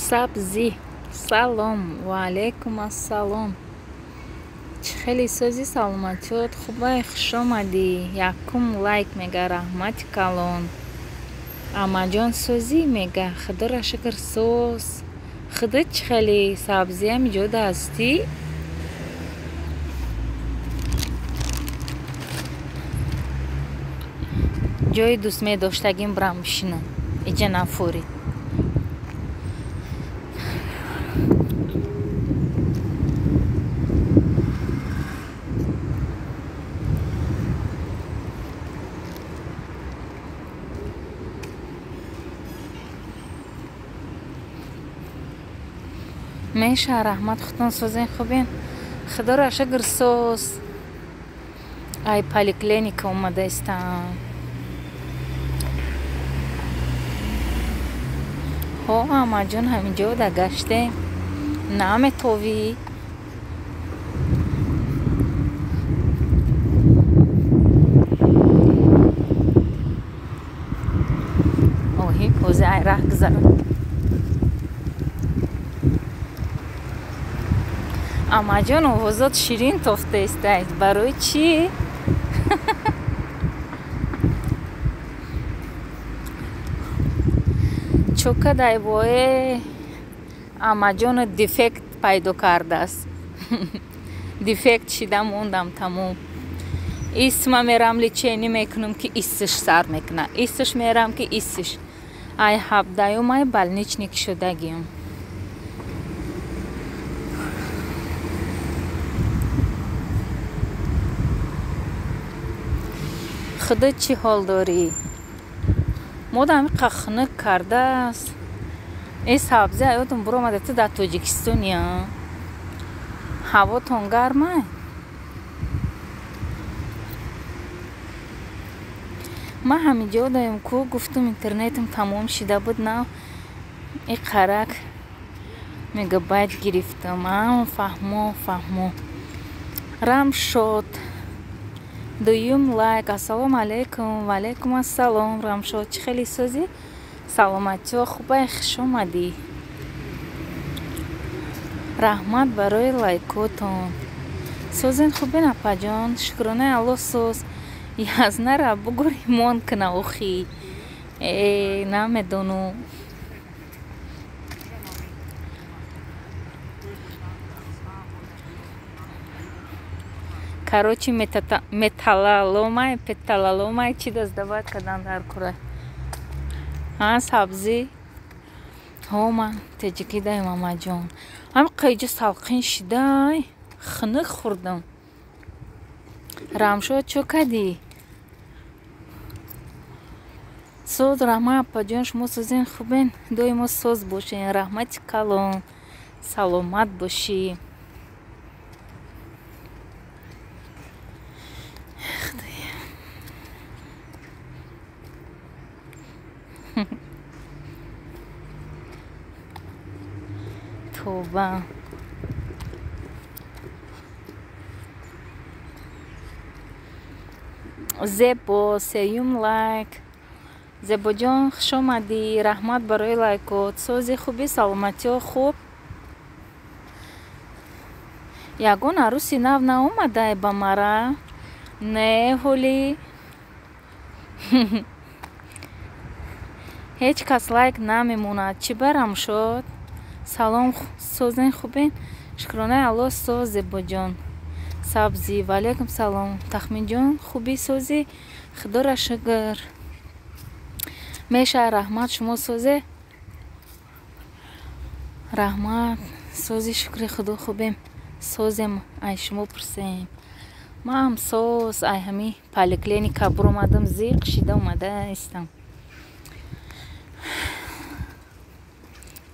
سبزی سلام و علیکم السلام. خیلی سوزی سلامتیت خوبه خوش آمدی. یکم لایک میگه رحمت کلان. اما جان سوزی میگه خدا را شکر سوز خدا خیلی سبزی هم جوده هستی. جای دوست می داشتگیم برم بشینم اینجا نفوری. میشه رحمت خودتون سوزین خوبین خدا را شکر سوز. ای پالیکلینیک اومده استم. ها اما جون همینجا ده گشته نام توی اوهی پوزه ای راه گذارم. اما جون اوزاد شیرین توفته استید برای چی؟ چوکه دایبوه اما جون دیفکت پیدا کرده است. دیفکت شده موندم تموم. اسم میرم لیچینی میکنم که ایستش سر میکنه. ایستش میرم که ایستش ای هفته مای بلنیچنیک شده گیم. خدا چی حال داری؟ مادامی قخنک کرده است. این سبزی ایاتون برو آمده تو در تاجیکستانی ها. هوا تون گرمه. من همینجا دایم که گفتم اینترنتم تمام شده بود نه این قرک میگه باید گرفتم. فهمو رم شد. دویم لایک. السلام علیکم و علیکم السلام. رم شد چه خیلی سوزی سلامتی و خوبه خوش اومدی. رحمت برای لایکاتون. سوزین خوبین اپا جان شکرانه الله سوز. یزنه را بگو ریمون کنه اوخی نمیدونو. Короче, металлоломай چی دست دواد کدن در کره ها سبزی ها من تجیکی دایم اما جان هم قیجه سالقین شده خنک خوردم. رمشو چو کدی سوز رحمت اپا جان شما سوزین خوبین دوی ما سوز باشین رحمت کلان سلامت باشی. توبه زبا سیوم لایک. زبا جان خوش آمدی. رحمت برای لایکات. سوزی خوبی سلامتی و خوب. یگون عروسی نو اومده با مرا نه هولی. هیچ کس لایک نمیموند. چی برم شد؟ سلام سوزین خوبین شکرانه الله سوز. زبا جان سبزی و علیکم سلام. تخمین جان خوبی سوزی خدا را شکر. میشه رحمت شما سوزه رحمت سوزی شکر خدا خوبیم سوزم ای شما پرسیم. ما هم سوز ای همی پالیکلینیک برو اومدم زیق شده اومده استم.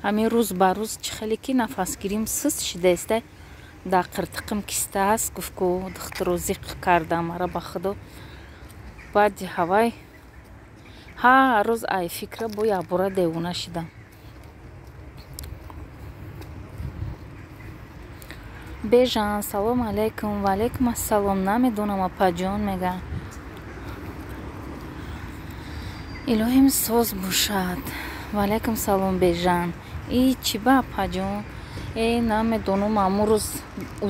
همین روز با روز چه خیلی که نفس گیریم سست شده است. در قرتقم کسته است گفت که دختر رو زیق کرده مرا با خدا بعد هوای ها روز ای فکر بویا برا دیوونه شدم. بیجان سلام علیکم و علیکم السلام. نمیدونم اپا جان میگه الهیم سوز باشد. و علیکم سلام بیجان. ای چی بابا جون намедонам амун рӯз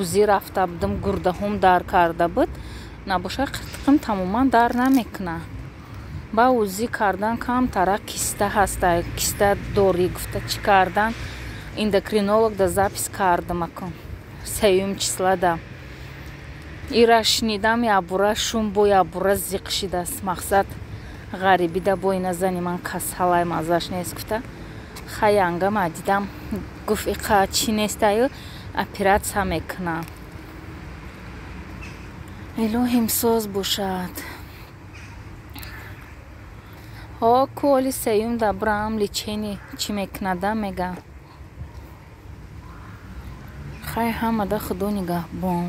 ӯзӣ рафта будам гурдаҳом дар карда буд набошад қиртиқим тамоман дар намекунад ба ӯзӣ кардан камтара киста ҳаста киста дорӣ гуфта чӣ кардан эндокринолог да запис кардамакун 3 числа да ира шнидам ябура шум бо ябура зиқ шидааст мақсад ғарибӣ да бо ина зани ман касалай мазаш нест гуфта хаянга дидам гуфт иқа чӣ нестаю оператсия мекунам илоҳим соз бошад коли сеюм да брам личени чӣ мекунада мега хай ҳамада худо нигаҳбон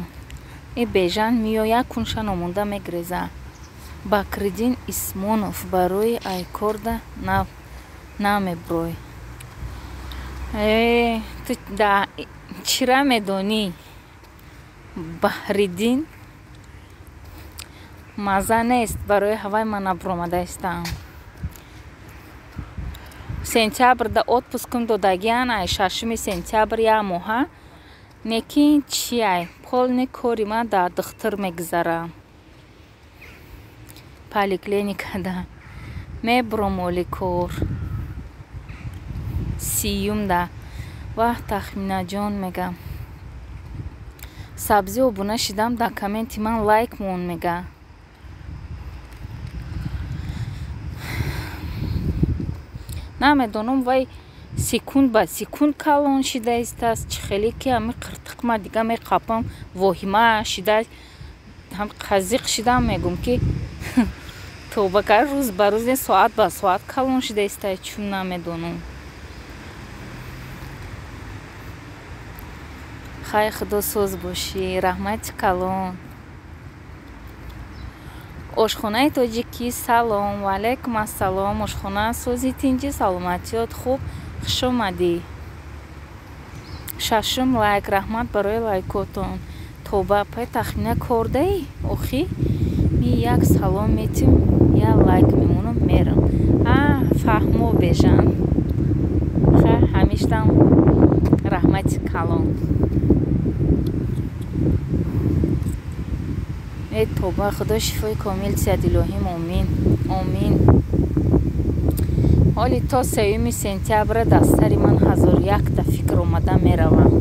и бежан миёяд кунша номонда мегреза Бакриддин Исмонов барои айкорда намеброй ту да чира медонӣ Баҳриддин маза нест барои ҳавай ман набромадаистам сентябр да отпускм додагиан ай 6 сентябр я моҳа некин чи ай полни кори ман да духтур мегузарам поликлиникада мебурам оли кор 30 да ваҳ тахминаҷон мега сабзи обуна шидам да комменти ман лайк мон мега намедонам вай секунд ба секунд калон шида истааст чӣ хеле ки ами қиртиқма дига меқапам воҳима шида ҳам қазиқ шидам мегум ки тобака рӯз ба рӯз не соат ба соат калон шида истае чун намедонам хай худо соз бошӣ раҳмати калон ошхонаи тоҷикӣ салом ва алайкум ассалом ошхона сози тинҷи саломатиёт хуб хуш омадӣ 6 лайк раҳмат барои лайкотон тоба пай тахмина кордаи охи ми як салом метим я лайк мемонам мерам фаҳмо бежан ха ҳамиштам раҳмати калон тоба худо шифои комил диҳад илоҳим омин омин ҳоли то 3 сентябр дастари ман 1001 та фикр омада меравам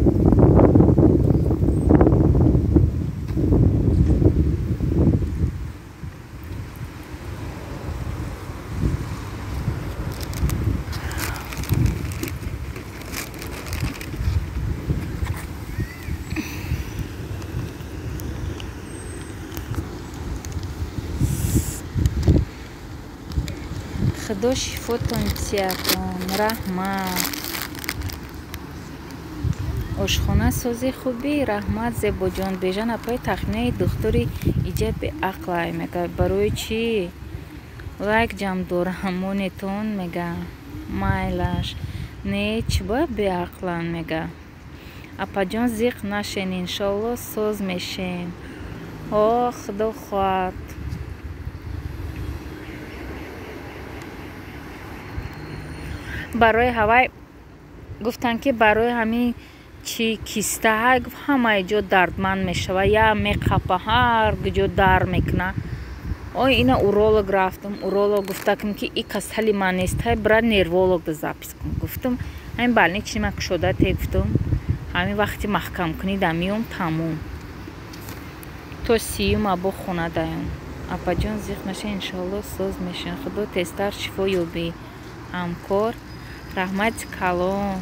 худо шифотон диҳадон раҳмат ошхона сози хубӣ раҳмат зебоҷон бежан апои тахминаи духтури иҷа беақлай мега барои чӣ лайк ҷамъ дорам монетон мега майлаш не чӣ бояд беақлан мега апаҷон зиқ нашен иншолло соз мешем худо хоҳад барои ҳавай гуфтанд ки барои ҳамин чи киста ҳамаи ҷо дардманд мешава я меқапа ҳар ҷо дард мекуна ина уролог рафтам уролог гуфтакм ки и касали ман нест бира нерволог да запис кун гуфтам ҳамин больнични ман кушодате гуфтам ҳамин вақти маҳкам кунӣ да миём тамом то 30 або хона даём апаҷон зиқ наша иншолло соз мешин худо тезтар шифо ёбӣ ҳамкор раҳмати калон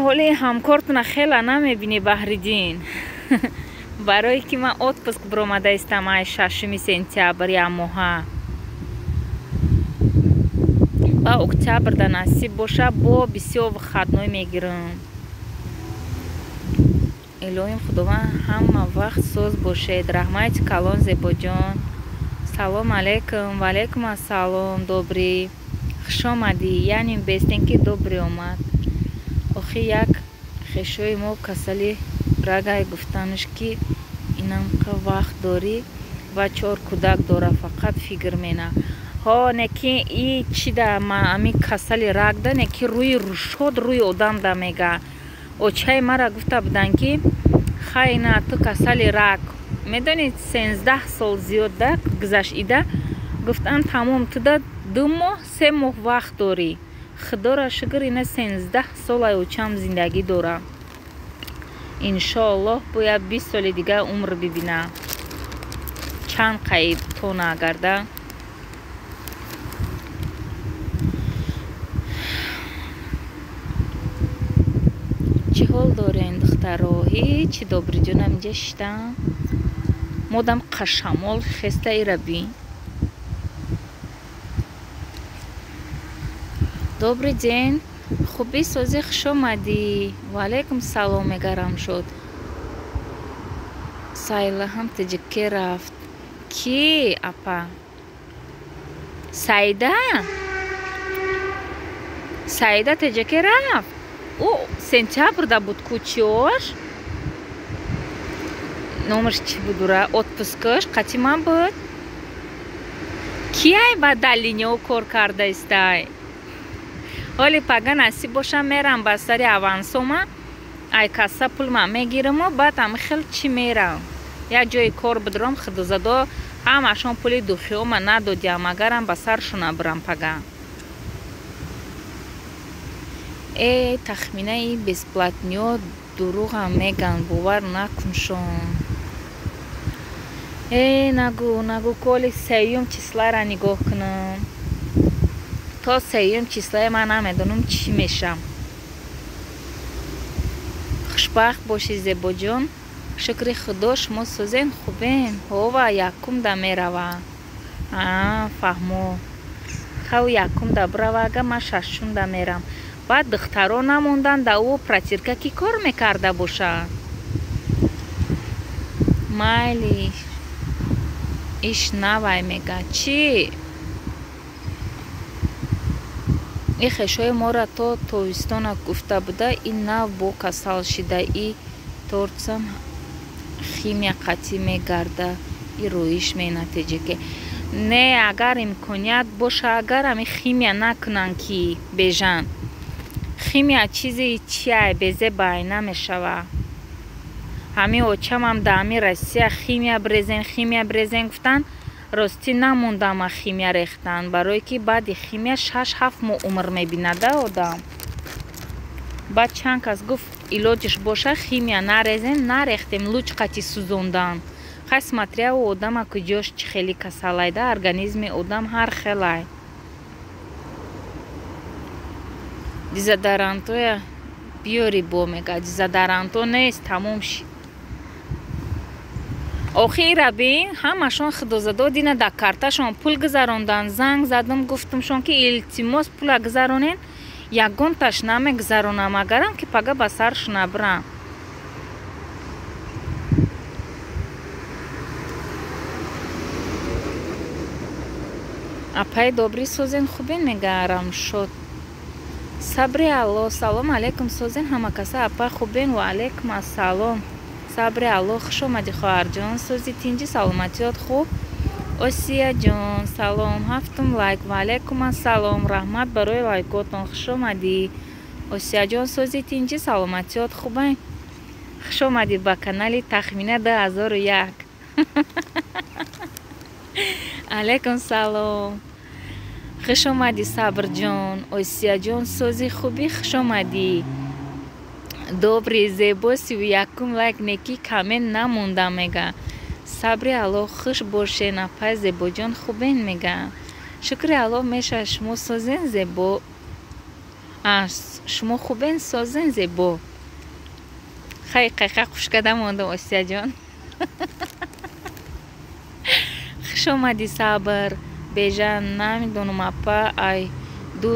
ҳоли ҳамкортона хела намебинӣ Баҳриддин барое ки ман отпуск биромадаистам ай 6 сентябр я моҳа ба октябр да насиб боша бо бисёр хатной мегирам илоҳим худованд ҳама вақт соз бошед раҳмати калон зебоҷон салом алейкум ва алейкум ассалом добрӣ хуш омадӣ яъне бестен ки добрӣ омад охи як хешои мо касали рагай гуфтанш ки инамқа вақт дорӣ ва 4 кӯдак дора фақат фикр мена ҳо неки и чи да ами касали рак да неки рӯи рушод рӯи одам да мега очаи мара гуфта буданд ки хайна ту касали рак медонед 13 сол зиёд да гузашт ида гуфтанд тамом ту да 2 моҳ 3 моҳ вақт дорӣ худоро шукр ина 13 солаи очам зиндагӣ дора иншоаллоҳ бояд 20 соли дига умр бибина чанд қаид тона агарда чӣ ҳол дорен духтаро ҳеҷ добриҷонам инҷа шита модам қашамол хеста ираби добрый день хуби сози хуш омадӣ ваалайкум салом мегарам шуд сайла ҳам таҷикке рафт ки апа саида таҷикке рафт о сентябрда буд кучиёш номерш чӣ будура отпускаш қатъи ман буд кияй ба далиниё кор карда истай ҳоли пага насиб боша мерам ба сари авансома ай касса пулма мегирам баъд ами хел чӣ мерам як ҷои кор будурам худозадо ҳамашон пули духиёма надодиам агарам ба саршона бурам пага тахминаи бесплатниё дуруғам меган бовар накуншон нагу коли 3 числара нигоҳ кунам то 3 числае ман намедонам чӣ мешам хушбахт бошӣ зебоҷон шукри худо шумо сӯзен хубен ҳова якумда мерава фаҳмо хав якумда бурава ага ман шашумда мерам баъд духтаро намондан да ӯ протирка кӣ кор мекарда боша майли иш навай мега чӣ и хешои мора то тобистона гуфта буда и нав бо касал шида и торцам химия қатъӣ мегарда и рӯиш менатиҷаке не агар имконият боша агар ами химия накунанд ки бежан химия чизи чиай безе бай намешава ҳамин очамам да ами россия химия брезен гуфтанд ростӣ намондама химия рехтан барое ки баъди химия 6-7 моҳ умр мебинада одам баъд чанд кас гуфт илоҷиш боша химия нарезен нарехтем луч қатъи сӯзондан хай смотря у одама куҷош чӣ хели касалайда организми одам ҳар хелай дезодорантоя биёри бо мега дезодоранто нест тамом шид охира бин ҳамашон худозадо дина да карташон пул гузарондан занг задам гуфтамшон ки илтимос пула гузаронен ягонташ намегузаронам агарам ки пага ба саршона бурам апаи добрӣ созен хубен мегарам шуд сабри алло салом алейкум созен ҳамакаса апа хубен ва алейкум ассалом сабри алло хуш омадӣ хоҳарҷон сози тинҷи саломатиёт хуб осия ҷон салом 7 лайк ва алейкум ассалом раҳмат барои лайкотон хуш омадӣ осия ҷон сози тинҷи саломатиёт хубай хуш омадӣ ба канали тахмина 2001 алейкум салом хуш омадӣ сабрҷон осияҷон сози хубӣ хуш омадӣ добри зебо 31 лайк неки камен намонда мега сабри алло хуш бошен апай зебоҷон хубен мега шукри алло меша шумо созен зебо шумо хубен созен зебо хай қайқа хушкада мондам осияҷон хуш омадӣ сабр бежан намедонам апа ай ду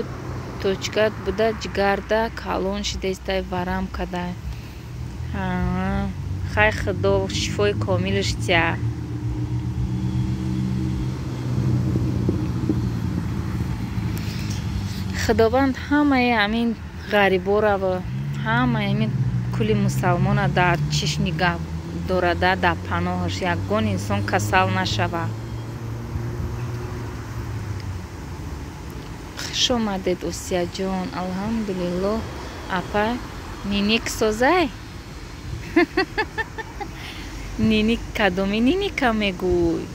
точкат буда ҷигарда калон шидестай варам кадай хай худо шифои комилаш тия худованд ҳамаи ҳамин ғариборо ҳамаи ҳамин кули мусалмона дар чиш нигаҳ дорада дар паноҳаш ягон инсон касал нашава خوش آمدید اوسیا جان. الحمدلله. اپا نینیک سوزای نینیک کدومی ниника мегӯй?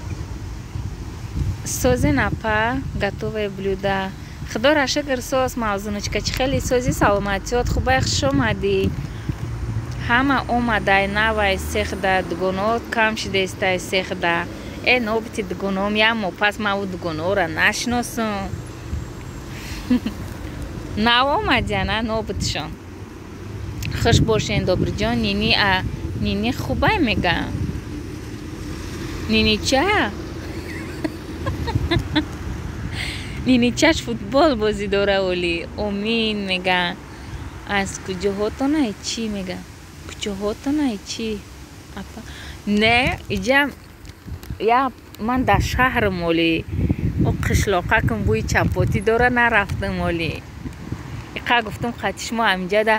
созен апа готовое блюдо. худоро шукр соус мавзуночка чи хеле сози саломатиёт хубай хуш омадӣ. ҳама омадай навай сехда дугонот кам шидестай сехда э нобити дугоном ямо пас маву дугонора нашиносум нав омадяна нобитшон. хуш бошен добриҷон. нини хубай мега нинича ниничаш футбол бозӣ дора оли омин мега. аз куҷоҳотонай чӣ мега куҷоҳотонай чӣ апа не иҷа я ман дар шаҳрам оли о қишлоқакам бӯи чапотӣ дора нарафтам оли иқа гуфтам қати шумо ҳаминҷада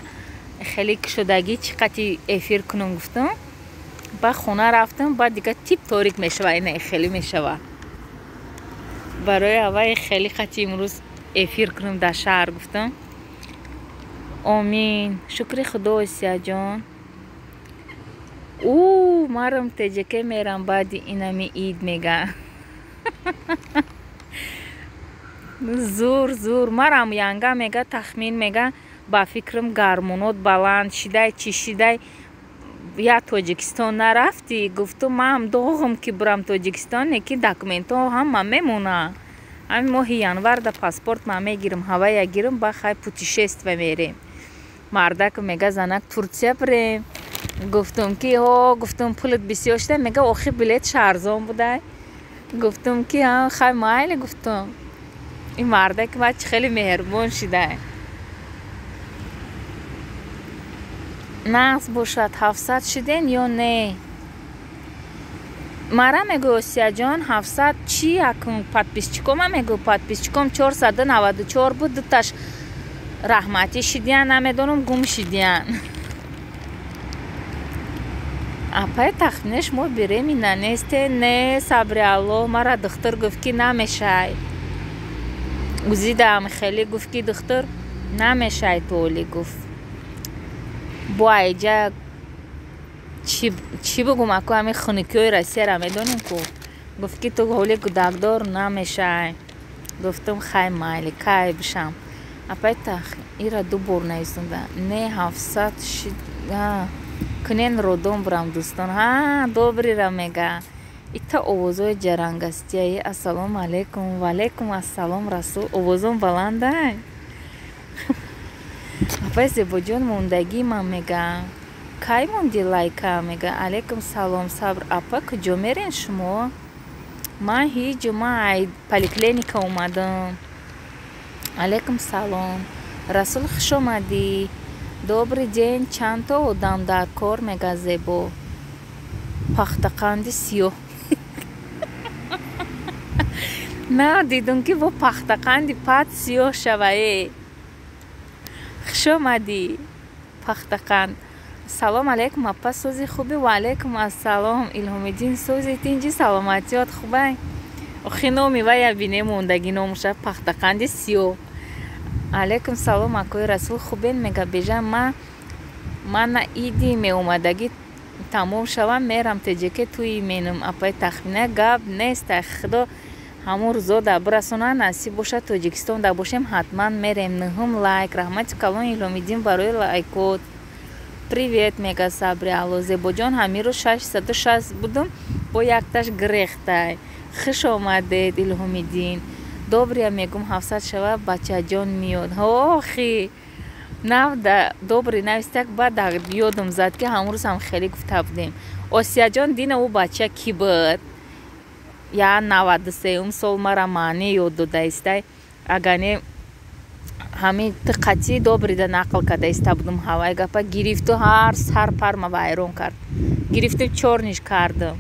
хеле кушодагӣ чӣ қати эфир кунам гуфтам. ба хона рафтам баъд дига тип торик мешава ина хеле мешава барои аввал хеле қати имрӯз эфир кунам дар шаҳр гуфтам. омин шукри худо осия ҷон. марам теҷаке мерам баъди инами ид мега зур марам янга мега тахмин мега ба фикрам гармонот баланд шидай чӣ шидай я тоҷикистон нарафтӣ? гуфтум ман доғам ки бурам тоҷикистон не ки документҳо ҳама мемона. ҳамин моҳи январ да паспорт ман мегирам ҳавая гирам ба хай путешествие мерем. мардак мега занак турсия брем. гуфтум ки гуфтум пулат бисёр шуда мега охир билетш арзон будай. гуфтум ки хай майли гуфтум ин мардак бачи хеле меҳрубон шидай. нағз бошад 700 шиден ё не? мара мегӯ осия ҷон 700 чӣ якун подписчикома мегӯ подписчиком 494 буд дуташ раҳматӣ шидиян намедонам гум шидиян. апай тахминаш мо беремина несте? не сабри алло мара духтур гуфт ки намешай. узидам хеле гуфт ки духтур намешай толи гуфт буайҷа чӣ бугум аку ҳамин хунукиёи россияра медонем ку. гуфт ки ту ҳоли кӯдакдор намешай. гуфтум хай майли кай бишам. апай тах ира ду бор нависонда не 700 кунен родон бурам дӯстон добрира мега ита овозои ҷарангастияи ассалому алайкум ваалайкум ассалом расул овозон баландай. апай зебоҷон мондагӣ ман мега кай монди лайка мега алайкум салом сабр. апа куҷо мерен шумо? ман ҳиҷу ман поликлиника омадам. алайкум салом расул хуш омадӣ. добрый день чанд то одам дар кор мега зебо пахтақанди сиёҳ на дидум ки бо пахтақанди пат сиёҳ шавае. хуш омадӣ пахтақанд. салом алайкум апа сози хубӣ? ваалайкум ассалом илҳомиддин сози тинҷи саломатиёт хубай? охи номи вая бине мондагӣ номуша пахтақанди сиёҳ. алайкум салом акои расул хубен мега бежа ман на иди меомадагӣ тамом шава мерам теҷаке туи менум. апай тахмина гап нестай худо ҳамон рӯзо да бирасона насиб боша тоҷикистон да бошем ҳатман мерем. 9 лайк раҳмати калон илҳомиддин барои лайкот. привет мега сабри алло зебоҷон ҳамирӯз 660 будум бо якташ грехтай. хуш омадед илҳомиддин. добрия мегум 700 шава бачаҷон миёд. охи навда добри навистак баъд ёдам зад ки ҳамон рӯз ҳам хеле гуфта будем. осияҷон дина ӯ бача кӣ буд? я 93 сол мара маъне ёд додаистай агане ҳамин қати добрида нақл кадаиста будум ҳавай гапа гирифту ҳар сар парма вайрон кард. гирифту чорниш кардам.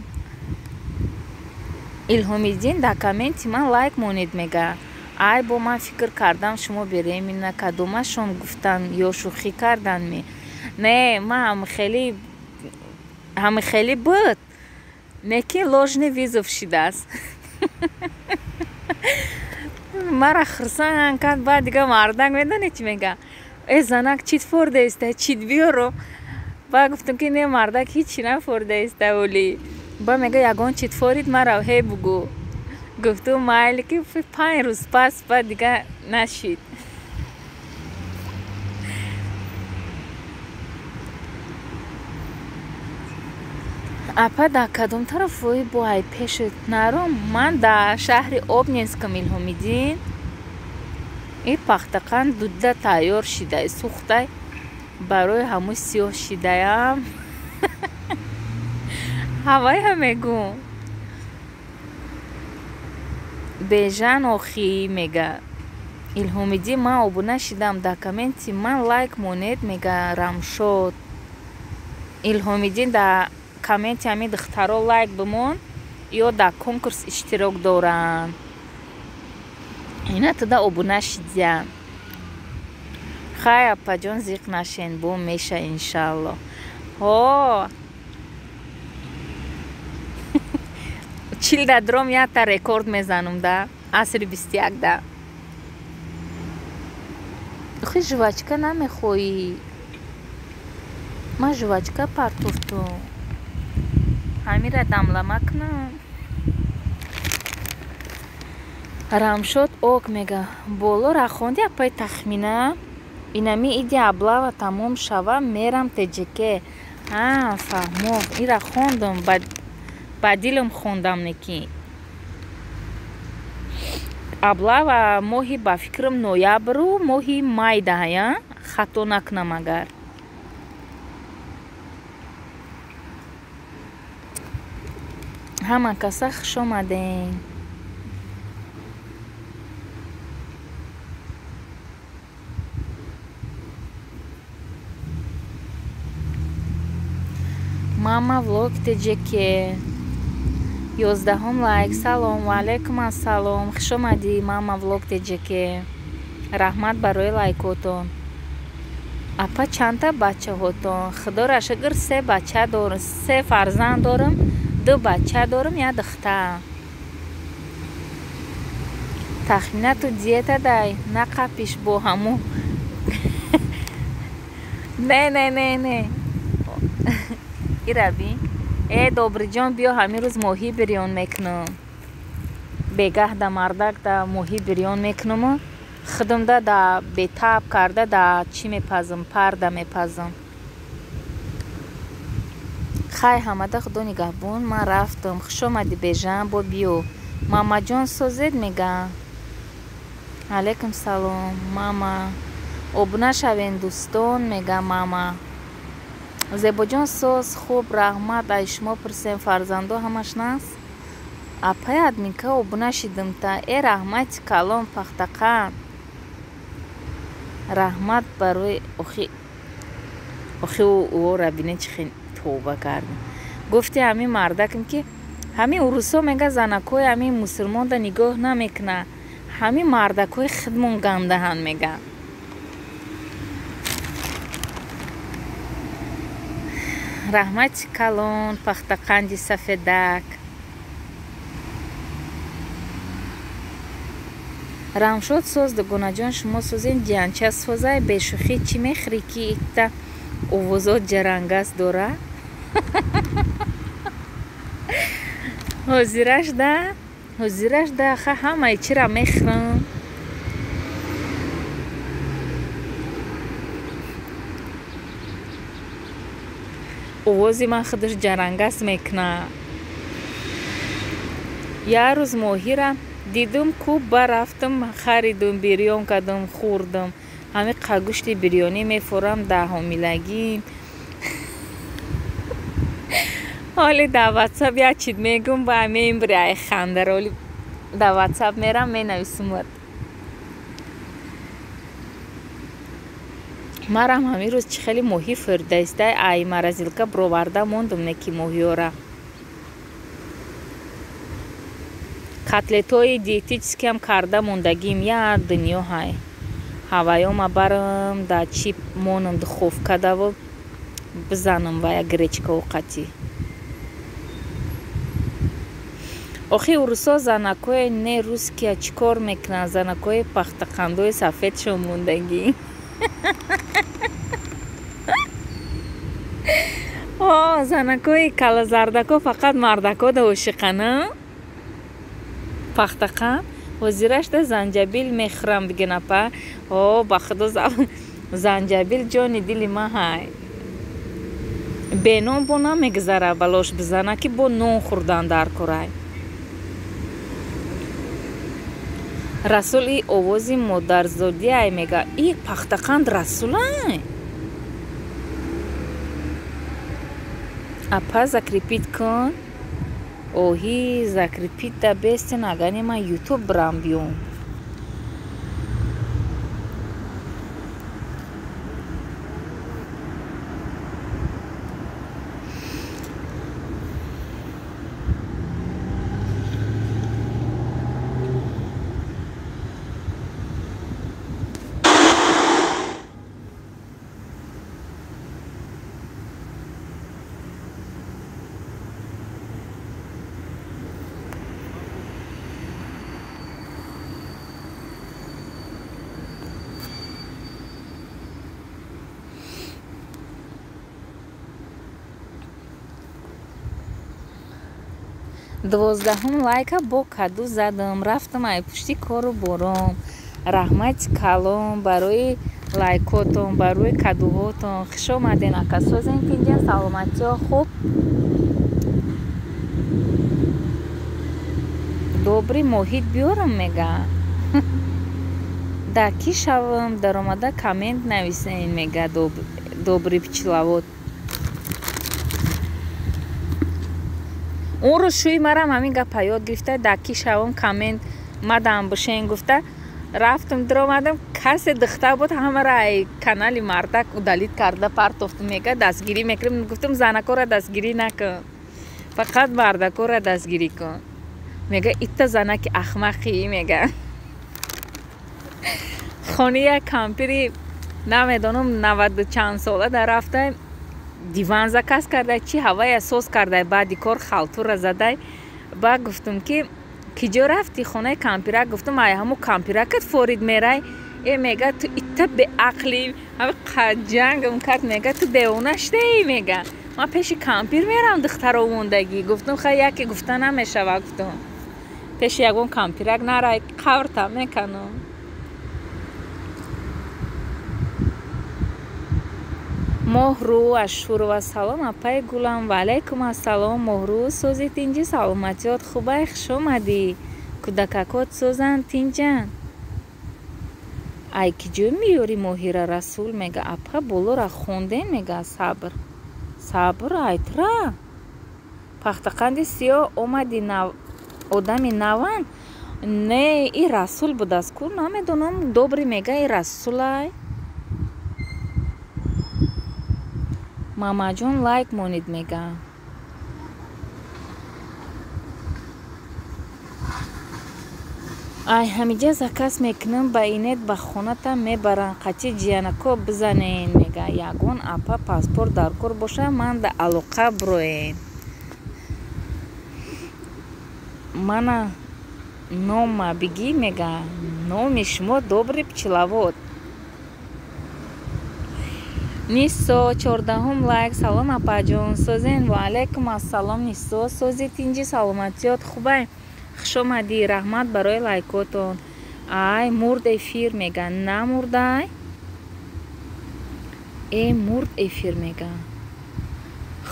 илҳомиддин дар комменти ман лайк монед мега ай бо ман фикр кардам шумо беремина кадомашон гуфтан ё шӯхӣ кардан не ман ҳами хеле буд не ки ложный визов шидааст. мара хурсанд кард. Баъд дига марданг медонӣ чӣ мега? Э занак чит фурдаиста, чит биёро. Ба гуфтам ки не мардак ҳичи нафурдаиста оли. Ба мега ягон чит форид мара ҳе бугӯ. Гуфтум майли ки 5 рӯз пас ба дига нашид. Апа да кадом тарафои боай пешот наром? Ман да шаҳри Обнинском Илҳомиддин. И пахтақан дуда тайёр шидай сухтай барои ҳамои сиёҳ шидаям. ҳавайҳа мегӯ бежан охӣ мега Илҳомиддин ман обуна шидам. Да комменти ман лайк монед мега Рамшод Илҳомиддин да комменти ҳами духтаро лайк бимон ё да конкурс иштирок доранд. Ина туда обуна шидя. Хай апаҷон зиқ нашен бо меша иншалло. О 40 дадром ята рекорд мезанам да асри 21 да. Охи жвачка намехоҳӣ? Ман жвачка партофту. Ҳамира дамлама кунам. Рамшод ок мега боло рахонди апай тахмина. Инами иди аблава тамом шава мерам теҷеке. Фаҳмом ира хондам ба дилам хондам неки. Аблава моҳи ба фикрам ноябру моҳи май даҳая хато накунам агар. Ҳама каса хуш омаден. Мама влог теҷеке 11 лайк. Салом ва алайкум ассалом. Хуш омадӣ мама влог теҷеке. Раҳмат барои лайкотон. Апа чанда бачаҳотон? Худора шукр 3 бача дорам, 3 фарзанд дорам, 2 бача дорам, 1 духтар. Тахминату диета дай нақапиш бо ҳаму. Не ираби добриҷон биё ҳамин рӯз моҳӣ бирён мекунам. Бегаҳ да мардак да моҳӣ бирён мекунам. Худам да бетаб карда да чӣ мепазам парда мепазам. Хай ҳамада худо нигаҳбон. Ман рафтам. Хуш омадӣ бежан бо биё. Мамаҷон созед мега. алайкум салом мама. Обуна шавен дӯстон мега мама. Зебоҷон соз хуб раҳмат. Ай шумо пурсем фарзандо ҳамаш наст? Апай админка обуна шидамта. Раҳмати калон пахтақан. Раҳмат барои охи ора бина чӣ хел товба кардем. Гуфти ҳамин мардакам ки ҳамин урусо мега занакҳои ҳамин мусулмон да нигоҳ намекуна. ҳамин мардакҳои хидмон гандаҳанд мега. раҳмати калон пахтақанди сафедак. рамшод соз дугонаҷон шумо созен ҷианча созай бешухӣ чӣ мехӯрӣ ки итта овозот ҷарангас дора. ҳозираш да ха ҳамаи чира мехӯрам. овози ман худаш ҷарангас мекуна. як рӯз моҳира дидум кӯ барафтам харидум бирён кардам хӯрдам. ҳамин қагушти бирёнӣ мефурам да ҳомилагим. ҳоли да ватсап як чиз мегум ба мембри ай хандар. ҳоли да ватсап мерам менависумад. марам ҳамин рӯз чӣ хеле моҳӣ фурдаистай ай маразилка бироварда мондум неки моҳиёра. котлетҳои диетическиам карда мондагим як дунё ҳай. ҳаваёма барам да чип монам духовка даво бизанам ва як гречка овқатӣ. охи урусо занакои не русския чикор мекунанд? Занакои пахтақандои сафедшон мондагӣ. занакои калазардако фақат мардакода ошиқана пахтақан ҳозирашда занҷабил мехӯрам бигинапа. ба худо занҷабил ҷони дили ма ҳай. бенон бо намегузара балош бизана ки бо нон хӯрдан дар корай. расул и овози модарзодиай мега и пахтақанд расулай. апа закрепит кун. оҳи закрепит да бестин агани ма ютуб брам биём. Двоздаҳум лайка бо каду задам. Рафтам ай пушти кору бором. Раҳмати калон барои лайкотон, барои кадуҳотон. Хуш омаден ака. Созен тинҷан саломатиё хуб. добри моҳит биёрам мега. даки шавам даромада коммент нависен мега добри пичилавот. онро шӯи марам ҳамин гапа ёд гирифта даки шавам коммент мадам бошен гуфта рафтам диромадам касе духтар буд ҳамара ай канали мардак удалит карда партофтум мега дастгирӣ мекунем. гуфтам занакора дастгирӣ накун, фақат мардакора дастгирӣ кун. мега итта занаки ахмақӣ мега. хони як кампири намедонам 90 чанд сола дар рафтай диван заказ кардай чи ҳавая соз кардай баъди кор халтура задай. ба гуфтум ки киҷо рафти хонаи кампирак? гуфтум ай ҳамо кампиракат форид мерай. мега ту итта беақлӣ ҳами қаҷангам кард. мега ту девона шудаӣ? мега ман пеши кампир мерам духтаро мондагӣ. гуфтум хай яке гуфта намешава. гуфтум пеши ягон кампирак нарай қаврта меканам. моҳрӯ ашурова салом апаи гулам. ва алайкум ассалом моҳрӯ. сози тинҷи саломатиёт хубай? хуш омадӣ. кӯдакакот созанд тинҷан? ай ки ҷой меёри моҳира расул? мега апа болора хондем мега сабр сабр айтра пахтақанди сиёҳ омади одами наван. не и расул будааст ку намедонам добри мега и расулай. мамаҷон лайк монид мега. ай ҳамиҷа заказ мекунам ба инет ба хоната мебарам қатъи ҷиянако бизанен мега. ягон апа паспорт дар кор боша ман да алоқа броен. мана нома бигӣ мега. номи шумо добри пичилавот. нисо 14 лайк. салом апаҷон созен. ва алайкум ассалом нисо. сози тинҷи саломатиёт хубай? хуш омадӣ. раҳмат барои лайкотон. ай мурд эфир мега. намурдай? мурд эфир мега.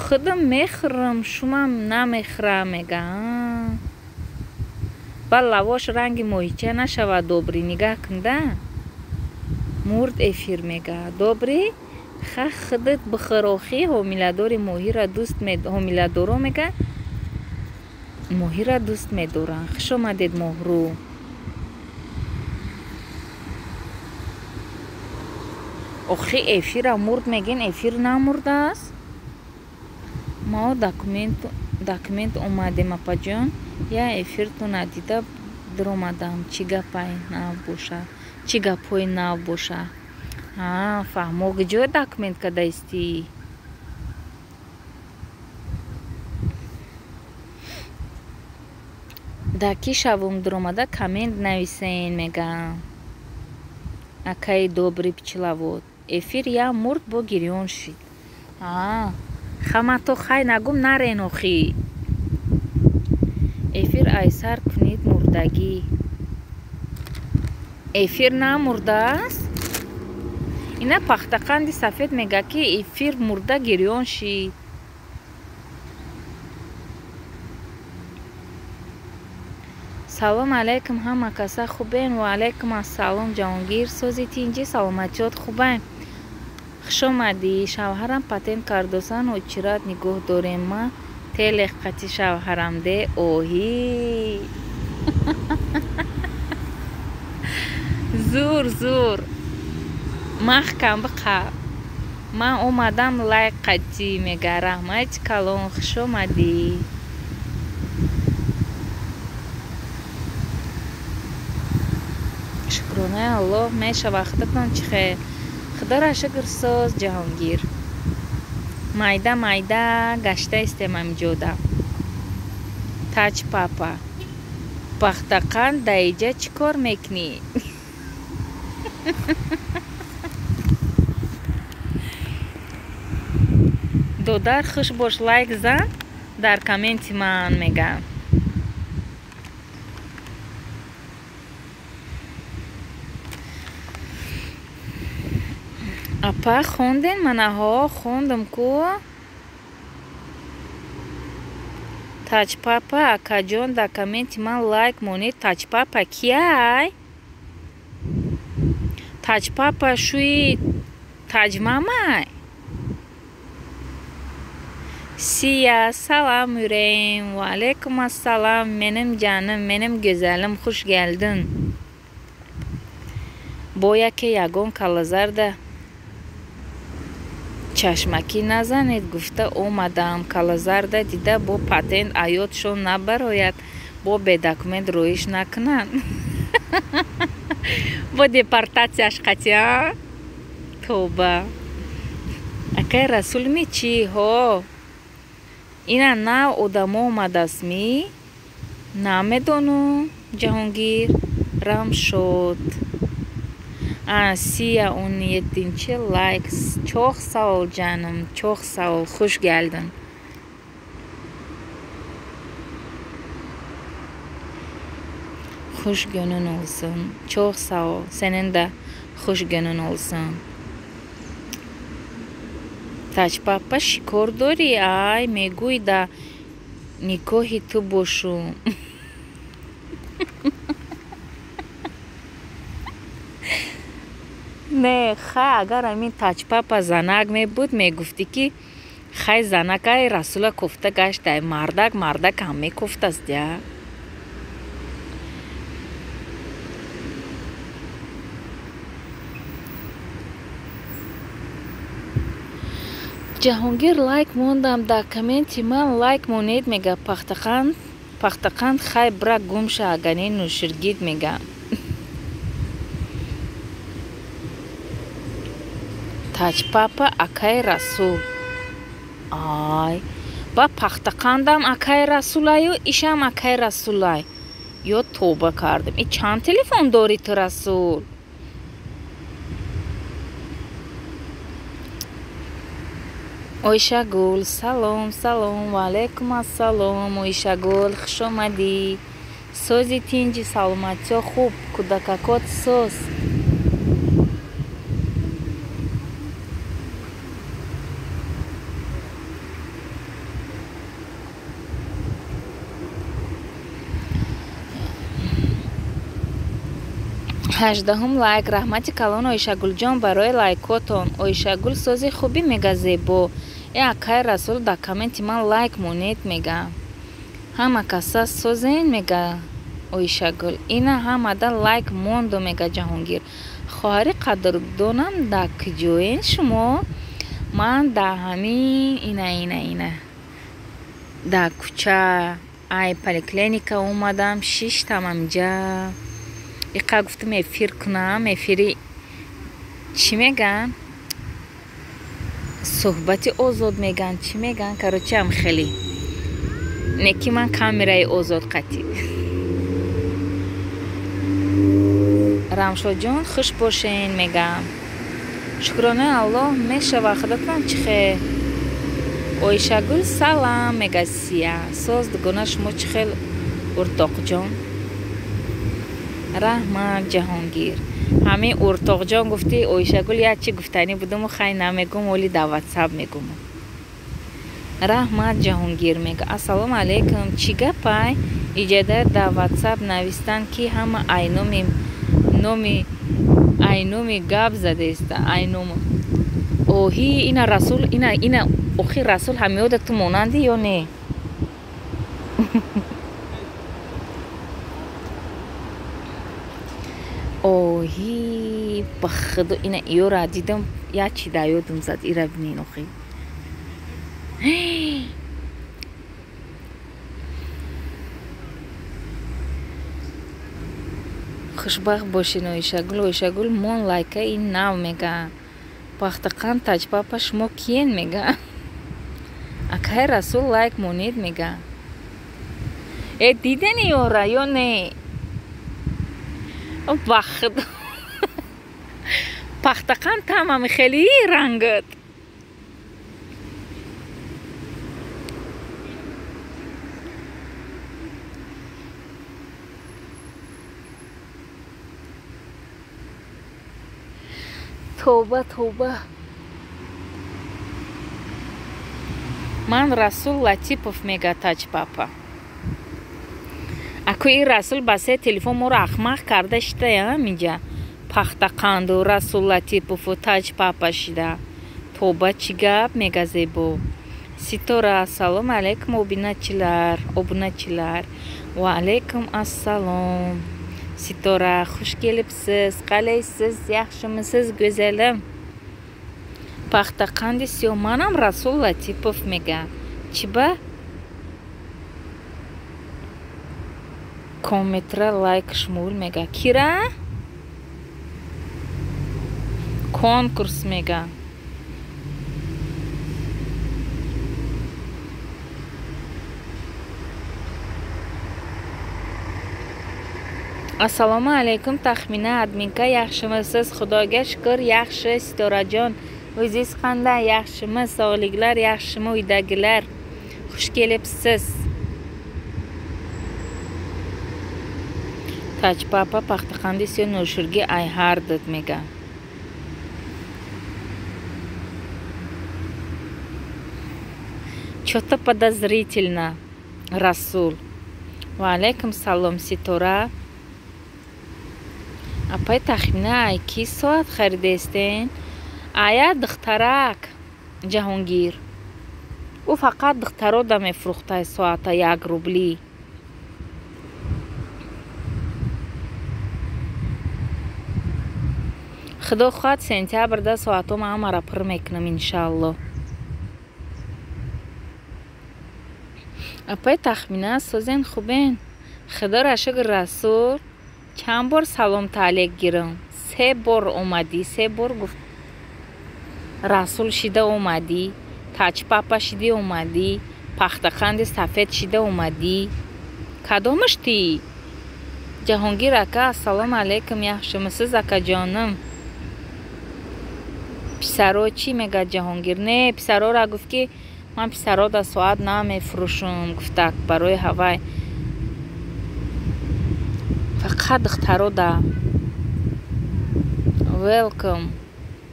худам мехӯрам шумам намехӯрам мега. ба лавош ранги моҳича нашава добрӣ. нигаҳ кунда мурд эфир мега. добрӣ ха худат бихӯрохӣ ҳомиладори моҳира дӯст ҳомиладоро мега моҳира дӯст медоранд. хуш омадед моҳрӯ. охи эфира мурд мегин эфир намурдааст. мо документ омадем апаҷон. я эфирту надида диромадам. чӣ гапои нав боша. фаҳмо киҷои документ кадаистӣ? даки шавум дуромада коммент нависен мегам. Акай добри пчеловод. Эфир я мурд бо гирён шид. Хамато хай нагум наренохи. Эфир айсар кунид мурдагӣ. Эфир намурдааст? Ина пахтақанди сафед мега ки эфир мурда гирён шид. салом алайкум ҳама каса хубен? Ва алайкум ассалом ҷаҳонгир сози тинҷи саломатиёт хубаем. хуш омадӣ. Шавҳарам патент кардосан очират нигоҳ дорем ма телеқати шавҳарам де оҳи зур маҳкам биқа ман омадам лайқати мега раҳмати калон хуш омадӣ. шукронаи аллоҳ меша вақтатон чӣ хел? худора шукр соз ҷаҳонгир. майда гаштаистем амҷода. тач папа пахтақан даиҷа чӣ кор мекунӣ? додар хуш бош лайк зан дар комменти ман мегам. апа хонден? манаҳо хондам ку. тачпапа акаҷон дар комменти ман лайк монед. тачпапа кияй? тачпапа шуи таҷмамай? сия салом мурем. ва алайкум ассалом меним ҷаним меним гӯзалим хуш гелдин. бо яке ягон калазарда чашмакӣ назанед гуфта омадам. калазарда дида бо патент аётшон набарояд, бо бедокумент роиш накунанд. бо депортатсияш қатъа. тоба акай расул ми чӣ ҳо? ина нав одамо омадаст ми? намедонум ҷаҳонгир. рамшод сия 17 лайкс. чоқ савол ҷаним, чоқ савол. хуш гелдин. хуш гӯнун олсун. чоқ савол. сененда хуш гӯнун олсун. тачпапа шикор дорӣ? ай мегӯй да никоҳи ту бошум. не хай агар амин тачпапа занак мебуд мегуфтӣ ки хай занакай расула кофта гаштай. мардак ҳам мекофтаст я. ҷаҳонгир лайк мондам дар комменти ман лайк монед мега. пахтақанд хай бира гумша агани нӯширгид мегам. тачпапа акай расул. ай ба пахтақандам акай расулаю ишам акай расулай. ё тоба кардам. и чанд телефон дорӣ ту расул? ойшагул салом. ва алайкум ассалом. ойшагул хуш омадӣ. сози тинҷи саломатиё хуб? кӯдакакот соз? ҳаждаҳум лайк. раҳмати калон ойшагулҷон барои лайкотон. ойшагул сози хубӣ мега зебо. акай расул дар комменти ман лайк монед мега. ҳама каса созен мега. ойшагул ина ҳамада лайк мондо мега. ҷаҳонгир хоҳари қадрдонам дар куҷоен шумо? ман дар ҳамин ина дар кӯча ай поликлиника омадам. 6 тамамҷа иқа гуфтам эфир кунам. эфири чӣ меган? суҳбати озод меган. чӣ меган? карочи ам хеле не ки ман камераи озод қатӣ. рамшоҷон хуш бошен мегам. Шукронаи Аллоҳ мешава худатон чӣ хел? Ойшагул салам мега Сия. Соз дугона шумо чӣ хел уртоқҷон? Раҳмат Ҷаҳонгир. Ҳамин уртоқҷон гуфти Ойшагул як чӣ гуфтанӣ будуму хай намегум оли дар WhatsApp мегум. Раҳмат Ҷаҳонгир мега ассалому алайкум. Чӣ гапай? Иҷода дар WhatsApp навистан ки ҳама айноми гап задест. Айном. Оҳи ина Расул ина охи Расул ҳам ёдату монанди ё не? Оҳи ба худо ина ёра дидам як чӣ дар ёдам зад. Ира бинин охи. Хушбахт бошин Ойшагул мон лайка ин нав мега. Пахтақан таҷпапа шумо киен мега. Акай Расул лайк монед мега. Дидани ёра ё не? Ба худо. Пахтақан тамами хели рангат. Тоба. Ман Расул Латипов мега таҷпапа. Аку ин Расул ба се телефон моро ахмақ карда шида миҷа. Пахтақанду Расул Латипову таҷпапа шида. Тоба чӣ гап мега зебо. Ситора ассалому алайкум обуначилар. Ва алайкум ассалом. Ситора хуш келибсиз. Қалайсиз? Яхшимисиз гӯзалим? Пахтақанди сиё манам Расул Латипов мега. Чӣ ба? Комметра лайк шмул мега. Кира? Конкурс мега. Ассалому алайкум тахмина админка яхшимисиз? Худоga шукр яхshi Ситораҷон. O'zingiz qanday? Yaxshimi? Sog'liklar yaxshimi? Uydagilar xush kelibsiz. Taҷпапа пахтақанди сиё нӯшурги айҳар дид мега. Чё-то подозрительно. Расул. Ва алейкум салом Ситора. Апай тахмина ки соат харидестен? Ая духтарак Ҷаҳонгир. Ӯ фақат духтарода мефурӯхта соата 1 рубли. Худо хоҳад сентябрда соатома ҳамаро пур мекунам иншаалло. Апай тахмина созен хубен. Худоро шукр Расул. Чанд бор салом таълиқ гирам? 3 бор омадӣ. 3 бор гуфт Расул шида омадӣ. Таҷпапа шиди омадӣ. Пахтақанди сафед шида омадӣ. Кадомаш тӣ? Ҷаҳонгир ака ассалому алайкум. яхшимисиз акаҷоним? Писаро чӣ мега Ҷаҳонгир? Не писарора гуфт ки ман писарода соат намефурӯшам. Гуфтак барои ҳавай фақат духтарода. Welcome